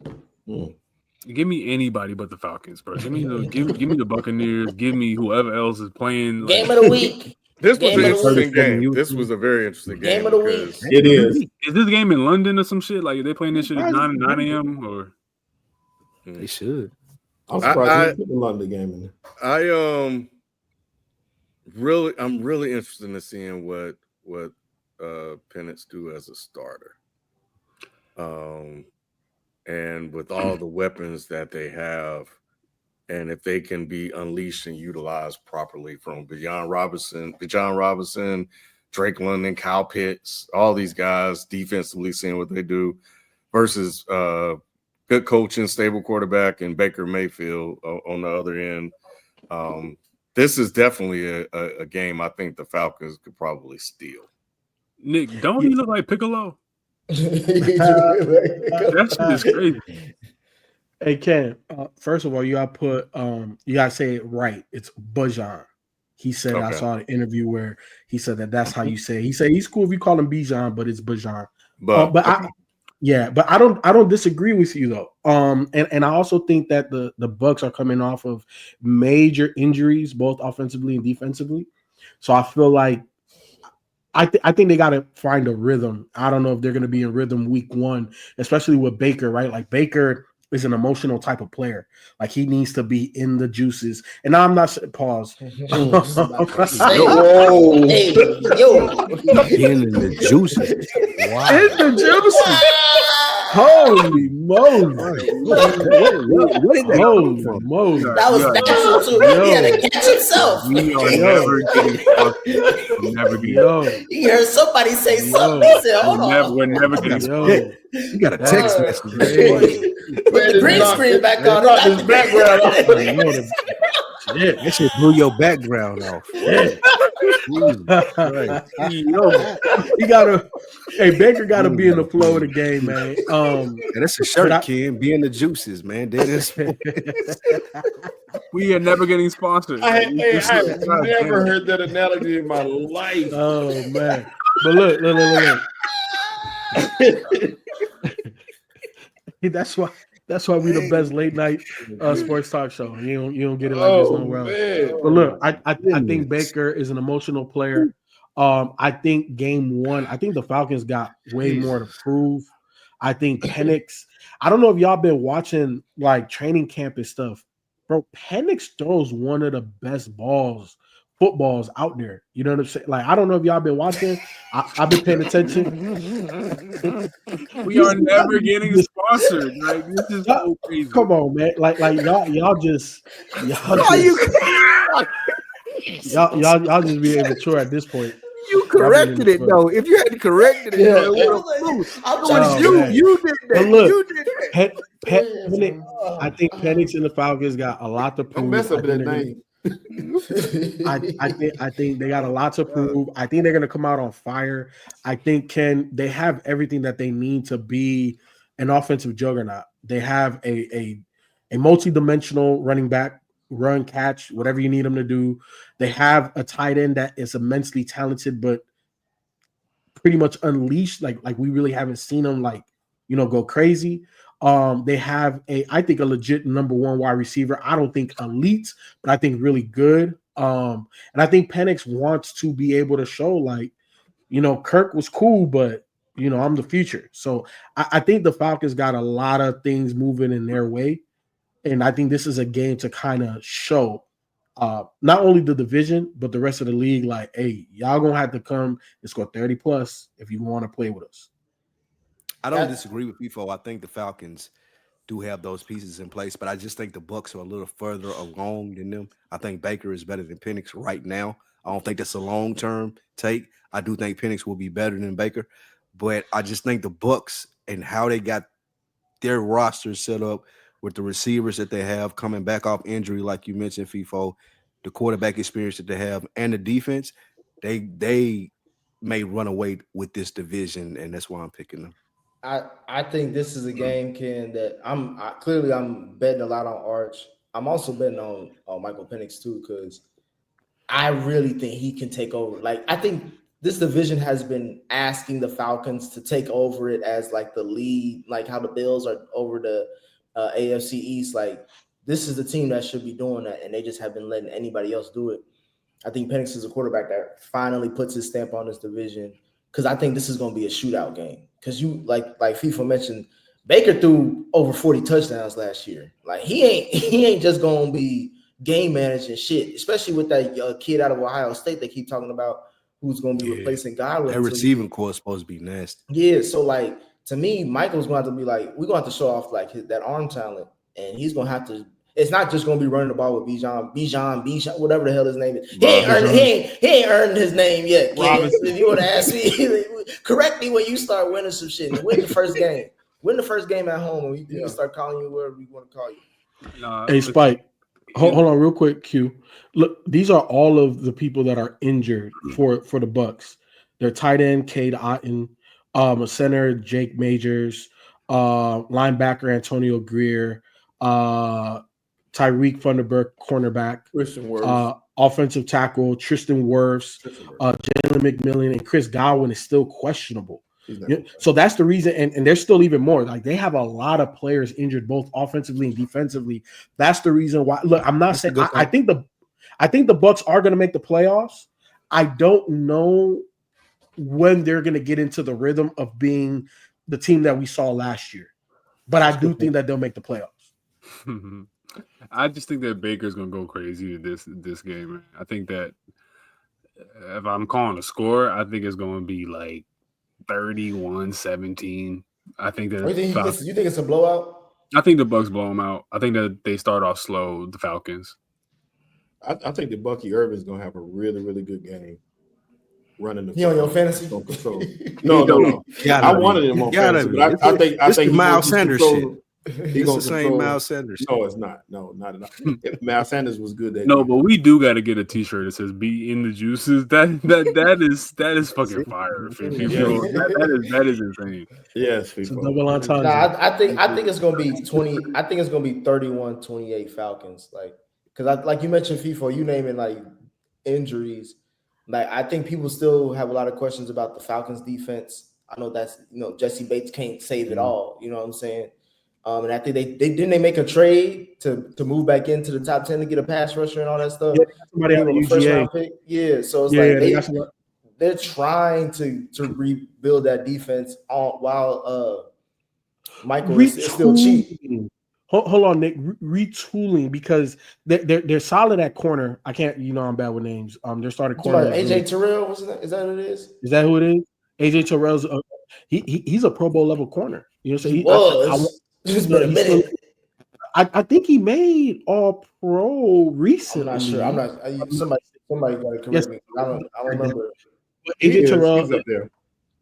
Give me anybody but the Falcons, bro. Give me the Buccaneers. Give me whoever else is playing. Game of the week. This was an interesting game. This was a very interesting game. Game of the week. It is. Is this game in London or some shit? Like, are they playing this shit at 9 a.m. or? They should. I'm surprised they put the London game in there. I'm really interested in seeing what Penix do as a starter. And with all the weapons that they have, and if they can be unleashed and utilized properly from Bijan Robinson, Drake London, Kyle Pitts, all these guys defensively, seeing what they do versus good coaching, stable quarterback, and Baker Mayfield on the other end. This is definitely a game I think the Falcons could probably steal. Nick, don't he look like Piccolo? That shit is crazy. Hey Ken, first of all, you gotta say it right. It's Bijan. He said, okay. I saw an interview where he said that's how you say it. He said he's cool if you call him Bijan, but it's Bijan. But I don't disagree with you though. And I also think that the Bucs are coming off of major injuries, both offensively and defensively. So I feel like I think they got to find a rhythm. I don't know if they're going to be in rhythm week 1, especially with Baker, right? Like Baker is an emotional type of player. Like he needs to be in the juices. And I'm not pause. In the juices. Wow. In the juices. Holy moly. What is that? Holy moly. That was natural too. He had to catch himself. We are never getting You heard somebody say something. He said, hold on. We're never getting You got a text message. Put the green screen back on. His background off. Yeah, that shit blew your background off. Yeah. Baker gotta be in the flow of the game, man. That's a shirt, Ken. Be in the juices, man. We are never getting sponsored. I've never heard that analogy in my life. Oh man. But look. That's why we the best late night sports talk show. You don't get it like this nowhere else. But look, I think Baker is an emotional player. I think game 1, I think the Falcons got way more to prove. I think Penix. I don't know if y'all been watching like training camp and stuff, bro. Penix throws one of the best balls footballs out there. You know what I'm saying? Like, I don't know if y'all been watching. I've been paying attention. We are never getting sponsored. Like, this is so crazy. Come on, man. Like y'all just y'all just being immature at this point. You corrected it though. If you hadn't corrected it, you did that. Look, you did that. I think Penix and the Falcons got a lot to prove. Don't mess up that name. I think they got a lot to prove. I think they're gonna come out on fire. I think they have everything that they need to be an offensive juggernaut. They have a multi-dimensional running back, run, catch, whatever you need them to do. They have a tight end that is immensely talented, but pretty much unleashed. Like we really haven't seen them go crazy. They have I think a legit number one wide receiver. I don't think elite, but I think really good. And I think Penix wants to be able to show Kirk was cool, but I'm the future. So I think the Falcons got a lot of things moving in their way. And I think this is a game to kind of show not only the division, but the rest of the league, like, hey, y'all going to have to come and score 30 plus if you want to play with us. I don't disagree with Feefo. I think the Falcons do have those pieces in place, but I just think the Bucs are a little further along than them. I think Baker is better than Penix right now. I don't think that's a long-term take. I do think Penix will be better than Baker, but I just think the Bucs and how they got their roster set up with the receivers that they have coming back off injury, like you mentioned, Feefo, the quarterback experience that they have, and the defense, they may run away with this division, and that's why I'm picking them. I think this is a game, Ken, that I'm betting a lot on Arch. I'm also betting on Michael Penix too, because I really think he can take over. Like, I think this division has been asking the Falcons to take over it as like the lead, like how the Bills are over the AFC East. Like, this is the team that should be doing that, and they just have been letting anybody else do it. I think Penix is a quarterback that finally puts his stamp on this division, because I think this is going to be a shootout game. Because you like FIFA mentioned, Baker threw over 40 touchdowns last year. Like, he ain't just going to be game managing shit, especially with that kid out of Ohio State they keep talking about, who's going to be replacing Godwin. That receiving core is supposed to be nasty. Yeah, so like, to me, Michael's going to have to be like, we're going to have to show off like that arm talent, and he's going to have to. It's not just going to be running the ball with Bijan, whatever the hell his name is. He ain't earned his name yet. If you would ask me, correct me when you start winning some shit. And win the first game. Win the first game at home, and we can start calling you whatever we want to call you. Hey, Spike, hold on real quick, Q. Look, these are all of the people that are injured for the Bucs. Their tight end, Cade Otton, a center, Jake Majors, linebacker, Antonio Greer, Tyreek Thunderberg, cornerback, Christian Wirfs, offensive tackle, Tristan Wirfs, Jalen McMillan, and Chris Godwin is still questionable. So that's the reason, and there's still even more. Like, they have a lot of players injured, both offensively and defensively. That's the reason why. Look, I'm not saying I think the Bucs are going to make the playoffs. I don't know when they're going to get into the rhythm of being the team that we saw last year, but I do think that they'll make the playoffs. I just think that Baker's gonna go crazy this game. I think that if I'm calling a score, I think it's gonna be like 31-17. I think that you think it's a blowout? I think the Bucs blow them out. I think that they start off slow, the Falcons. I think that Bucky Irvin's gonna have a really, really good game. Running the he on your fantasy? Control. No. I wanted him on fantasy, but I think Miles Sanders shit. He's the same Miles Sanders. No, it's not. No, not at all. If Miles Sanders was good, but we do got to get a T-shirt that says "Be in the juices." That is fucking fire. That is insane. Yes, double entendre. I think it's gonna be 20. I think it's gonna be 31-28 Falcons. Like, because like you mentioned, Feefo, you naming like injuries. Like, I think people still have a lot of questions about the Falcons defense. I know that's Jesse Bates can't save it all. You know what I'm saying? And I think they make a trade to move back into the top 10 to get a pass rusher and all that stuff. Yeah, somebody out of UGA. Yeah, so it's they're trying to rebuild that defense while Michael is still cheap. Hold on, Nick. Retooling because they're solid at corner. I can't, I'm bad with names. They're starting corner. AJ Terrell, is that what it is? Is that who it is? AJ Terrell's he's a Pro Bowl level corner. You know what I'm saying? He was. It's been a minute. I think he made All Pro recently. I'm not sure. I'm not. Somebody got to correct me. I don't remember. AJ Terrell, he's up there.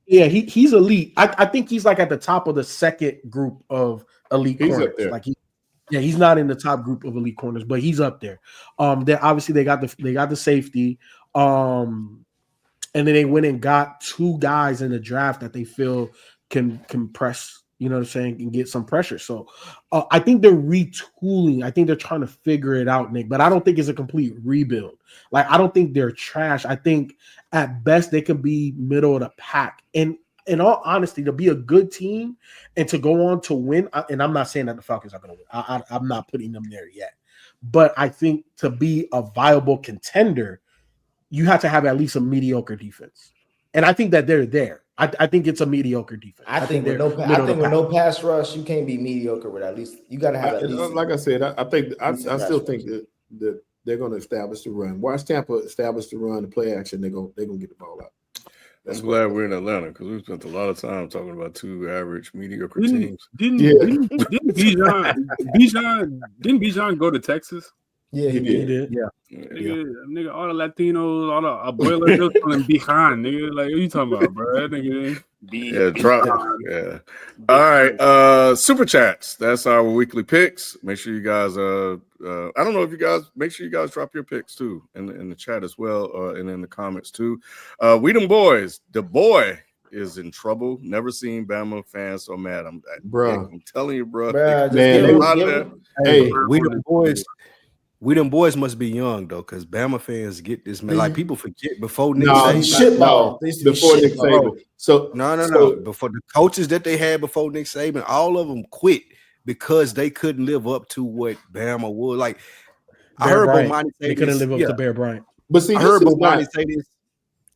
Yeah, he's elite. I think he's like at the top of the second group of elite corners. Up there. Like he's not in the top group of elite corners, but he's up there. Obviously they got the safety. And then they went and got 2 guys in the draft that they feel can press, you know what I'm saying, and get some pressure. So I think they're retooling. I think they're trying to figure it out, Nick, but I don't think it's a complete rebuild. Like, I don't think they're trash. I think at best they can be middle of the pack. And in all honesty, to be a good team and to go on to win, and I'm not saying that the Falcons are going to win. I'm not putting them there yet. But I think to be a viable contender, you have to have at least a mediocre defense. And I think that they're there. I think it's a mediocre defense. I think with no pass rush, you can't be mediocre with at least. You got to have at least. Like I said, I still think that they're going to establish the run. Watch Tampa establish the run, the play action. They're going to get the ball out. I'm glad we're in Atlanta because we spent a lot of time talking about 2 average mediocre teams. Didn't Bijan go to Texas? Yeah, he did. Yeah. Nigga, all the Latinos, all the abuelos, they're calling Bijan, nigga. Like, what you talking about, bro? That nigga. Yeah. All right. Super chats. That's our weekly picks. Make sure you guys I don't know if you guys make sure you guys drop your picks too in the chat as well, and in the comments too. We them boys, the boy is in trouble. Never seen Bama fans so mad. I'm telling you, bro. Man, hey, we them boys. We them boys must be young though, because Bama fans get this man. Like, people forget before Nick Saban. Before Nick Saban. So no. Before the coaches that they had before Nick Saban, all of them quit because they couldn't live up to what Bama was. Like, I heard Bomani say they couldn't live up to Bear Bryant. But see, I heard Bomani say this,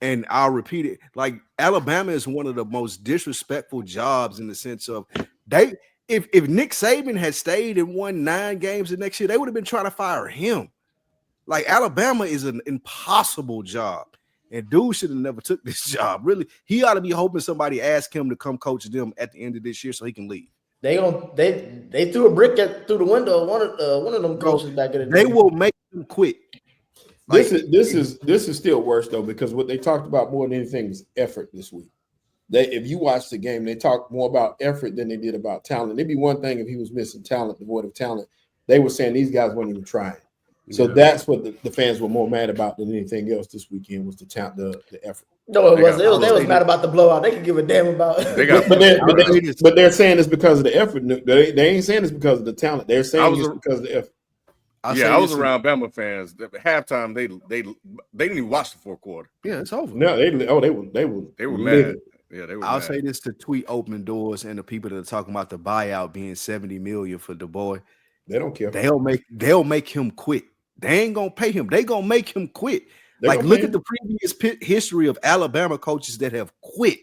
and I'll repeat it. Like, Alabama is one of the most disrespectful jobs in the sense of If Nick Saban had stayed and won 9 games the next year, they would have been trying to fire him. Like, Alabama is an impossible job, and dude should have never took this job. Really, he ought to be hoping somebody ask him to come coach them at the end of this year so he can leave. They threw a brick through the window. One of them coaches back in the day. They will make him quit. Like, this is still worse though, because what they talked about more than anything was effort this week. If you watch the game, they talk more about effort than they did about talent. It'd be one thing if he was missing talent, devoid of talent. They were saying these guys weren't even trying. So that's what the fans were more mad about than anything else this weekend was the talent, the effort. No, it was. They was mad about the blowout. They could give a damn about. But they're saying it's because of the effort. They ain't saying it's because of the talent. They're saying it's because of the effort. I was around Bama fans. At halftime, they didn't even watch the fourth quarter. Yeah, it's over. No, they were mad. Yeah, they were. I'll say this to tweet open doors and the people that are talking about the buyout being $70 million for the boy. They don't care. They'll make him quit. They ain't gonna pay him. They gonna make him quit. Like, look at the previous history of Alabama coaches that have quit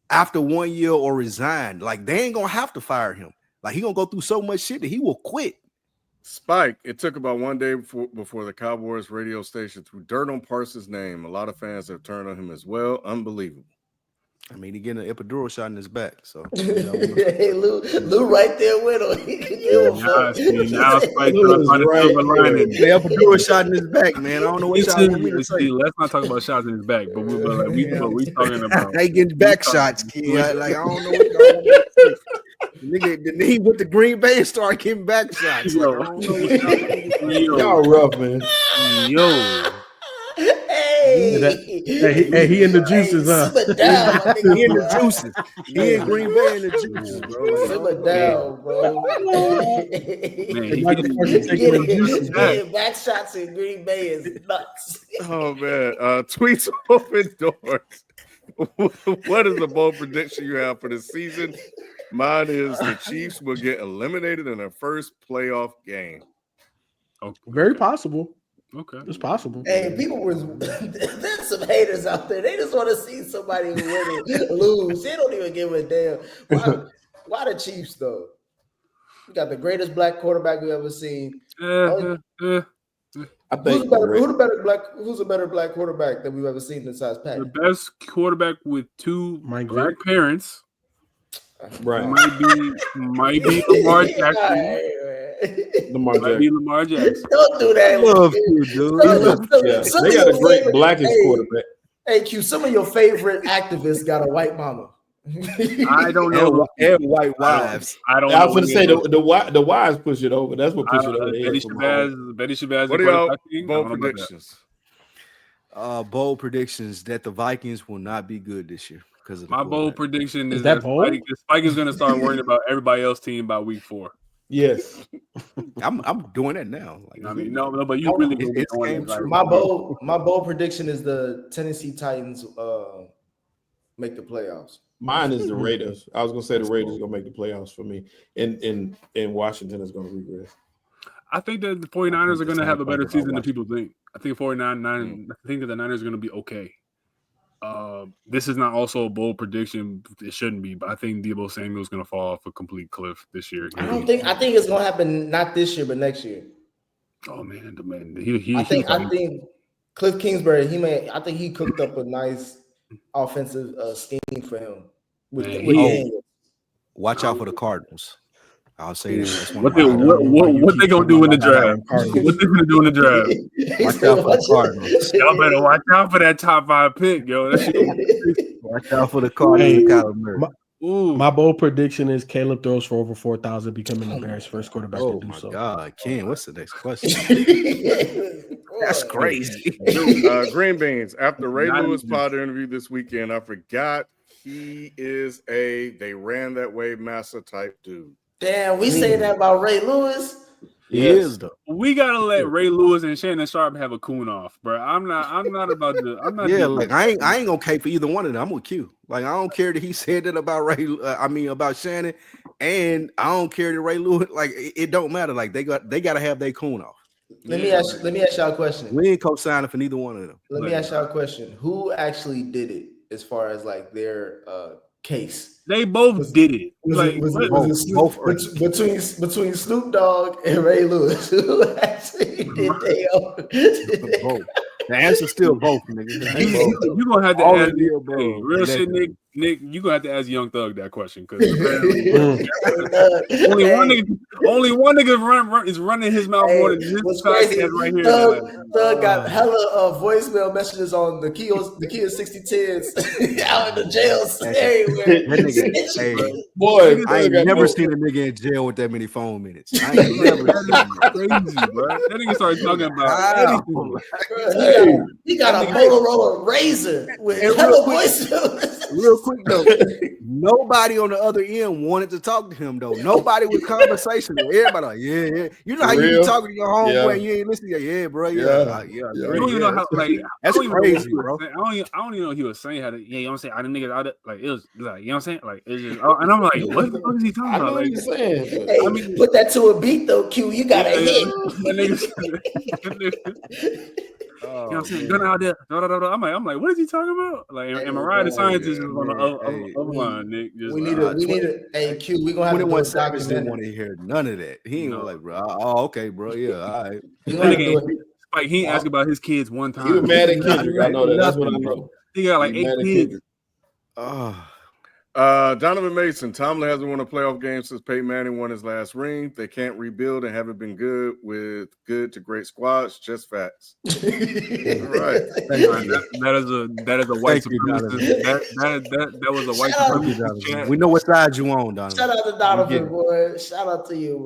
after 1 year or resigned. Like, they ain't gonna have to fire him. Like, he gonna go through so much shit that he will quit. Spike, it took about 1 day before the Cowboys radio station threw dirt on Parsons' name. A lot of fans have turned on him as well. Unbelievable. I mean, he getting an epidural shot in his back. So, hey, Lou right there with him. He can give a fuck. Now Spike the epidural shot in his back, man. I don't know what y'all want me to say. Let's not talk about shots in his back, but we talking about. They getting back shots, kid. Like, I don't know what y'all want me to say. The knee with the Green Bay and start getting back shots. Like, I don't know what y'all rough, man. Yo. Hey, he in the juices, huh? He in the juices. He in Green Bay in the juices, bro. Simmer down, bro. Man, back shots in Green Bay is nuts. Oh man, tweets open doors. What is the bold prediction you have for the season? Mine is the Chiefs will get eliminated in their first playoff game. Okay. Very possible. Okay, it's possible. Hey, there's some haters out there. They just want to see somebody win and lose. They don't even give a damn. Why the Chiefs though? We got the greatest black quarterback we've ever seen. I think Who's a better black quarterback that we've ever seen besides Pat? The best quarterback with two black parents. Right. Might be Lamar Jackson. Might be Lamar Jackson. Don't do that. I love you, dude. They got a great blackest quarterback. Hey, Q, some of your favorite activists got a white mama. I don't know. And white wives. I don't. I was going to say the wives push it over. That's what push it over. Betty Shabazz. What are y'all bold predictions? Bold predictions that the Vikings will not be good this year because of my bold prediction is that bold? Spike is going to start worrying about everybody else's team by week 4. Yes, I'm doing that now. Like, I mean, no, but you really it's game true. My bold prediction is the Tennessee Titans make the playoffs. Mine is the Raiders. I was gonna say the Raiders are gonna make the playoffs for me, and Washington is gonna regress. I think that the 49ers are going to have a better season than people think. I think I think that the Niners are going to be okay. This is not also a bold prediction. It shouldn't be, but I think Deebo Samuel is going to fall off a complete cliff this year. I think it's going to happen not this year, but next year. Oh man, I think Cliff Kingsbury. I think he cooked up a nice offensive scheme for him. Watch out for the Cardinals. I'll say that. What they gonna do in the draft? What they gonna do in the draft? Watch out for the Cardinals. Y'all better watch out for that top 5 pick, yo. Watch out for the Cardinals. My bold prediction is Caleb throws for over 4,000, becoming the Bears' first quarterback to do so. Oh my God, Ken, what's the next question? That's crazy. Green Beans. After Ray Lewis Potter interview this weekend, I forgot he is they ran that way massa type dude. Damn, we say that about Ray Lewis. He is though. We gotta let Ray Lewis and Shannon Sharp have a coon off, bro. I'm not about to. I'm not. Yeah, like I ain't gonna cape for either one of them. I'm with Q. Like I don't care that he said that about about Shannon, and I don't care that Ray Lewis. Like it don't matter. Like they gotta have their coon off. Let me ask y'all a question. We ain't co-signing for neither one of them. Let me ask y'all a question. Who actually did it as far as like their case? They both did it. Between Snoop Dogg and Ray Lewis, who actually did both? The answer's still both, nigga. You gonna have to ask real shit, Nick. You gonna have to ask Young Thug that question because only one nigga is running his mouth more than this podcast right here. Thug got hella voicemail messages on the Kia 6010s out in the jails everywhere. Boy, I ain't never seen a nigga in jail with that many phone minutes. I ain't never crazy, bro. That nigga started talking about he got a Motorola Razor with hella voicemail. Real quick though, nobody on the other end wanted to talk to him though. Nobody was conversational. Everybody like, yeah. You know how you be talking to your homeboy and you ain't listening. Yeah, bro. You don't even know how that's crazy, bro. I don't even know what he was saying. How to, you know what I'm saying? I the niggas out like it was like, you know what I'm saying? Like it's just, and I'm like, what the fuck is he talking about? Like, saying, hey, I mean, put that to a beat though, Q. You got a hit. You know what I'm saying? Gun out there. I'm like, what is he talking about? Like, and Mariah the scientist is on the other line, Nick. We need a hey Q. We gonna have to do a documentary. Didn't want to hear none of that. He ain't like, bro. Oh, okay, bro. Yeah, all right. Like he asked about his kids one time. He was mad at Kendrick. I know that. That's what I know. He got like 8 kids. Donovan Mason. Tomlin hasn't won a playoff game since Peyton Manning won his last ring. They can't rebuild and haven't been good with good to great squads. Just facts. All right. That is a white supremacist. That was a white supremacist. We know what side you on, Donovan. Shout out to Donovan, boy. Shout out to you,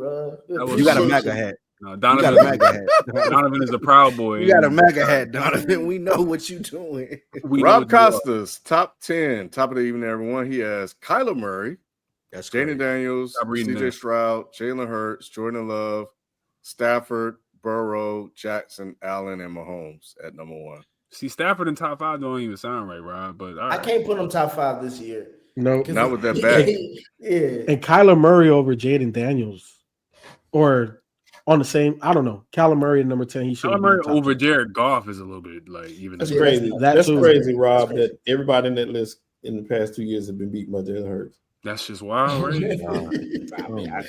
bro. You got a MAGA hat. No, Donovan is a proud boy. You got a MAGA hat, Donovan. We know what you doing. Rob Costas, top 10, top of the evening, everyone. He has Kyler Murray, Jaden Daniels, CJ Stroud, Jalen Hurts, Jordan Love, Stafford, Burrow, Jackson, Allen, and Mahomes at number 1. See, Stafford in top 5 don't even sound right, Rob. But I can't put him top 5 this year. No, not with that back. And Kyler Murray over Jaden Daniels, or on the same, I don't know. Kyler Murray at number 10. He should. Kyler Murray over Jared Goff is a little bit like even. That's crazy. That's crazy, Rob. That everybody in that list in the past 2 years have been beaten by Jalen Hurts. That's just wild, right? I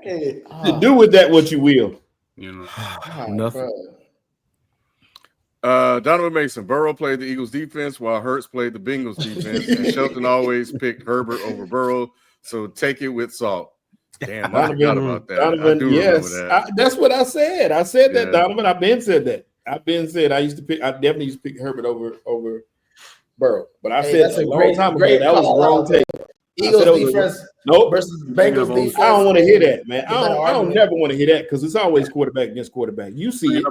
can't. To do with that what you will. You know, nothing. Donovan Mason, Burrow played the Eagles defense while Hurts played the Bengals defense, and Shelton always picked Herbert over Burrow. So take it with salt. Damn, I forgot about that. Donovan, I do remember that. That's what I said. I said that, Donovan. I've been said that. I definitely used to pick Herbert over Burrow. But I said a long time ago that was wrong take. Eagles defense versus Bengals defense. I don't want to hear that, man. I don't never want to hear that because it's always quarterback against quarterback. You see it.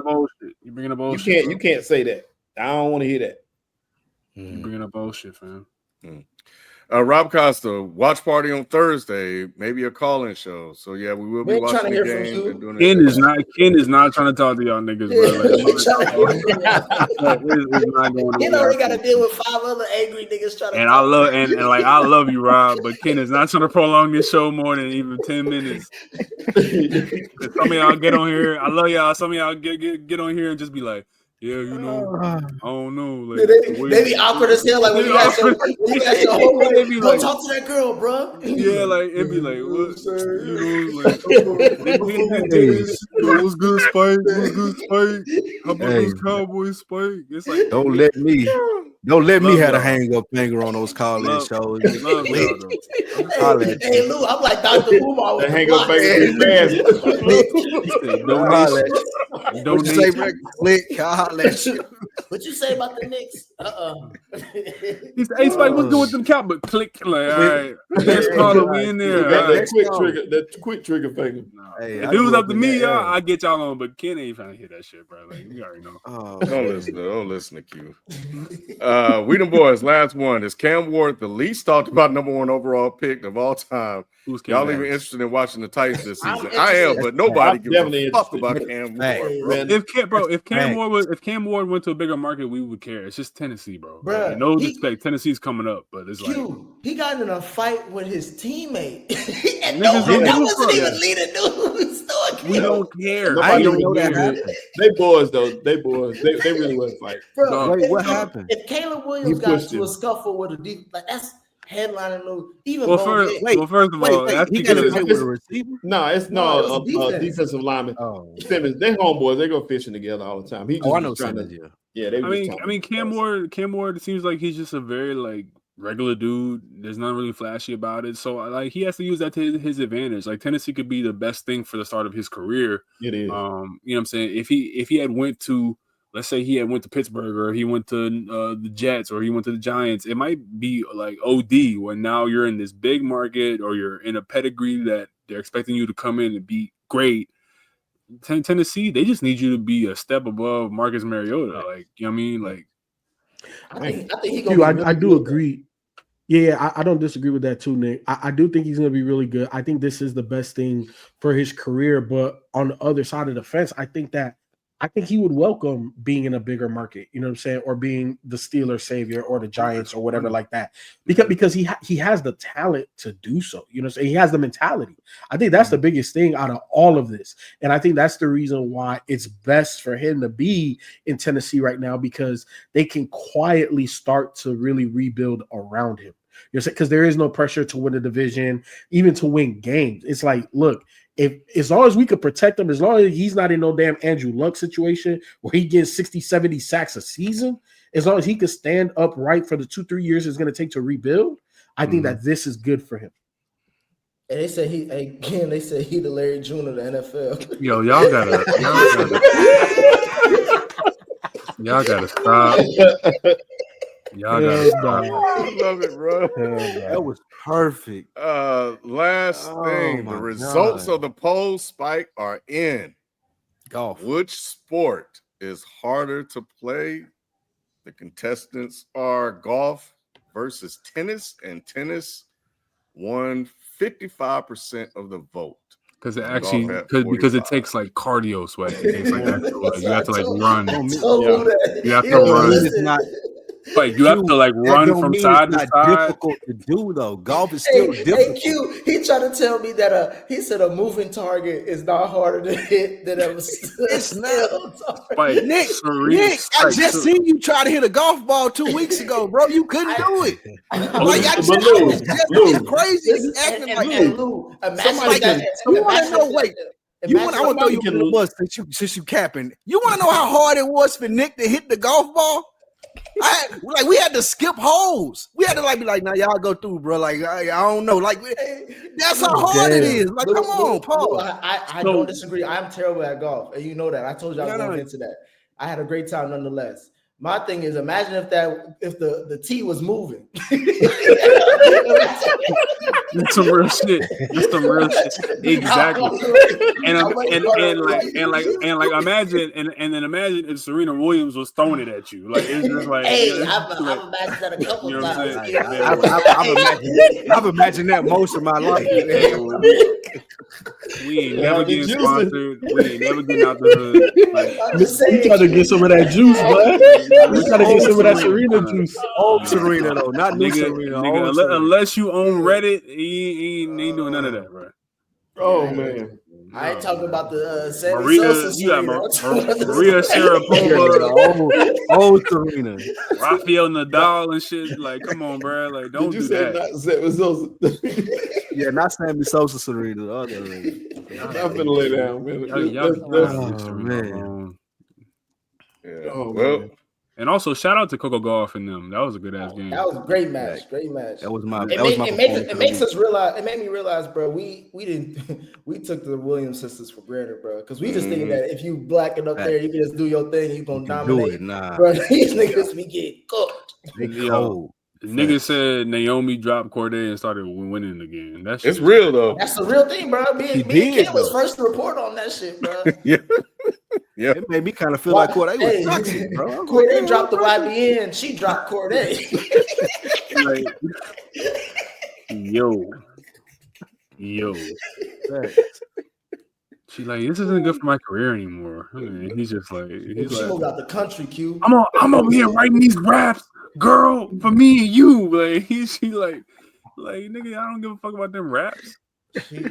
You're bringing up bullshit. You can't say that. I don't want to hear that. You're bringing up bullshit, fam. Rob Costa, watch party on Thursday, maybe a call-in show. So yeah, we will be watching the game. And doing Ken is not trying to talk to y'all niggas, bro. Ken already got to deal with 5 other angry niggas trying to. And I love you, Rob, but Ken is not trying to prolong this show more than even 10 minutes. Some of y'all get on here. I love y'all. Some of y'all get on here and just be like, yeah, you know, I don't know. Like, they be awkward as hell. Like when you ask your homeboy, go talk to that girl, bro. Yeah, like it'd be like, what? You know, like, what's good, Spike? What's good, Spike? How about those Cowboys, Spike? It's like, don't let me have a hang up finger on those call-in shows. Hey, Lou, I'm like Dr. Umar with the hang up finger. Don't say click. What you say about the Knicks? He said, "Hey, Spike, what's good with them Cowboys?" But click, like, all right, next caller, we in there. That quick trigger finger. Hey, if it was up to me, I get y'all on, but Ken ain't trying to hear that shit, bro. Like, we already know. Don't listen to Q. We them boys. Last one is Cam Ward, the least talked about number 1 overall pick of all time. Y'all even interested in watching the Titans this season? I am, but nobody gives a fuck about Cam Ward. If Cam Ward went to a bigger market, we would care. It's just Tennessee, bro. Like, no disrespect, Tennessee's coming up, but it's like he got in a fight with his teammate. That wasn't even leading news. We don't care. I don't know that happened. They boys though. They really was fight. Bro, what happened? If Caleb Williams got into a scuffle with a deep, like that's headlining news. Even first of all, he got to play with a receiver. No, it's defensive lineman. Simmons, they homeboys. They go fishing together all the time. I know Simmons. Yeah, I mean, Cam Ward. It seems like he's just a very like regular dude. There's nothing really flashy about it. So like he has to use that to his advantage. Like Tennessee could be the best thing for the start of his career. It is. You know what I'm saying? If he had went to, let's say he had went to Pittsburgh or he went to the Jets or he went to the Giants, it might be like OD when now you're in this big market or you're in a pedigree that they're expecting you to come in and be great. Tennessee, they just need you to be a step above Marcus Mariota. Like, you know what I mean? Like, I think he gonna I do agree. Yeah, I don't disagree with that too, Nick. I do think he's going to be really good. I think this is the best thing for his career. But on the other side of the fence, I think he would welcome being in a bigger market, you know what I'm saying, or being the Steelers savior or the Giants or whatever like that, because he has the talent to do so, you know what I'm saying? He has the mentality. I think that's the biggest thing out of all of this, and I think that's the reason why it's best for him to be in Tennessee right now, because they can quietly start to really rebuild around him. You know, because there is no pressure to win a division, even to win games. It's like, look, if as long as we could protect him, as long as he's not in no damn Andrew Luck situation where he gets 60, 70 sacks a season, as long as he could stand upright for the 2-3 years it's going to take to rebuild, I think that this is good for him. And they said he the Larry June of the NFL. Yo, y'all gotta stop. Y'all gotta stop. I love it, bro. That was perfect. Last thing, the results of the poll, Spike, are in. Golf. Which sport is harder to play? The contestants are golf versus tennis, and tennis won 55% of the vote. Because it actually, because it takes like cardio sweat. It takes like actual, you have to like run. You have to run. Like you have to like run from side to side. Difficult to do though. Golf is still difficult. Hey, Q, he tried to tell me that he said a moving target is not harder to hit than it's not. Like, Nick, I just seen you try to hit a golf ball 2 weeks ago, bro. You couldn't do it. Like it's crazy. Lou, imagine you want to know? Wait. I want to know you was since you capping. You want to know how hard it was for Nick to hit the golf ball? We had to skip holes. We had to be like, nah, y'all go through, bro. Like I don't know. Like that's how hard it is. Like, come on, Paul. I don't disagree. I'm terrible at golf, and you know that. I told you I was going into that. I had a great time nonetheless. My thing is, imagine if the tee was moving. That's some real shit. That's some real shit. Exactly. And imagine if Serena Williams was throwing it at you. Like it's just like I've imagined that a couple times. I've imagined that most of my life. We ain't never getting sponsored. We ain't never getting out the hood. Like, you trying to get some of that juice, man. You trying to get some of that Serena juice. Old Serena though, not new Serena. Unless you own Reddit, he ain't doing none of that, bro. Oh man, I ain't talking about the Maria. You got Maria Sharapova, old Serena, Rafael Nadal and shit. Like, come on, bro. Like, don't do that. Yeah, not Sammy Sosa, Serena. The other Serena. I'm gonna lay down, man. Yeah. Oh, well. man. And also, shout out to Coco Golf and them. That was a good ass game. That was a great match. Great match. That was my. It makes us realize. It made me realize, bro. We took the Williams sisters for granted, bro. Because we just thinking that if you blacking up there, you can just do your thing. You gonna dominate. Nah, bro. These niggas be getting cooked. Nigga said Naomi dropped Corday and started winning again. That's it's real though. That's the real thing, bro. Me and Kid was first to report on that shit, bro. Yeah, it made me kind of feel like Corday was toxic, bro. Corday dropped the YBN, she dropped Corday. Like, yo. She like, this isn't good for my career anymore. I mean, he's just like, she moved out the country, Q. I'm over here writing these raps, girl, for me and you. Like she like nigga, I don't give a fuck about them raps.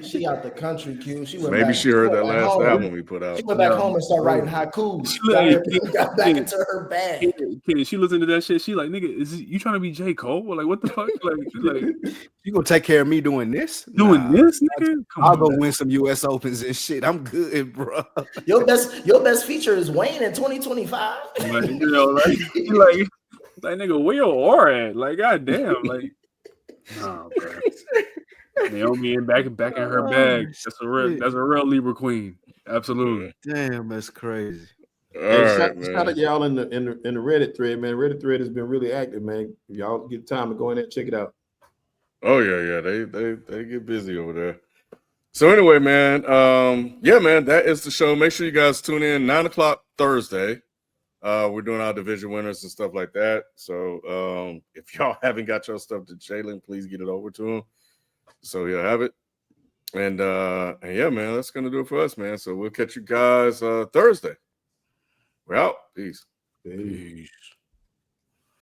She out the country, Q. Maybe she heard that last album we put out. She went back home and started writing haikus. Got back into her bag. She listened to that shit. She like, nigga, you trying to be J. Cole? Like, what the fuck? Like you gonna take care of me doing this? This, nigga? I'll go win some U.S. Opens and shit. I'm good, bro. Your best feature is Wayne in 2025. Like, you know, like nigga, where your aura at? Like, goddamn, like, nah, bro. Naomi in back in her bag. That's a real Libra queen. Absolutely. Damn, that's crazy. Shout out y'all in the Reddit thread, man. Reddit thread has been really active, man. If y'all get time to go in there and check it out. Oh yeah. They get busy over there. So anyway, man, man, that is the show. Make sure you guys tune in 9:00 Thursday. We're doing our division winners and stuff like that. So if y'all haven't got your stuff to Jalen, please get it over to him. So he'll have it. And yeah, man, that's gonna do it for us, man. So we'll catch you guys Thursday. We're out. Peace.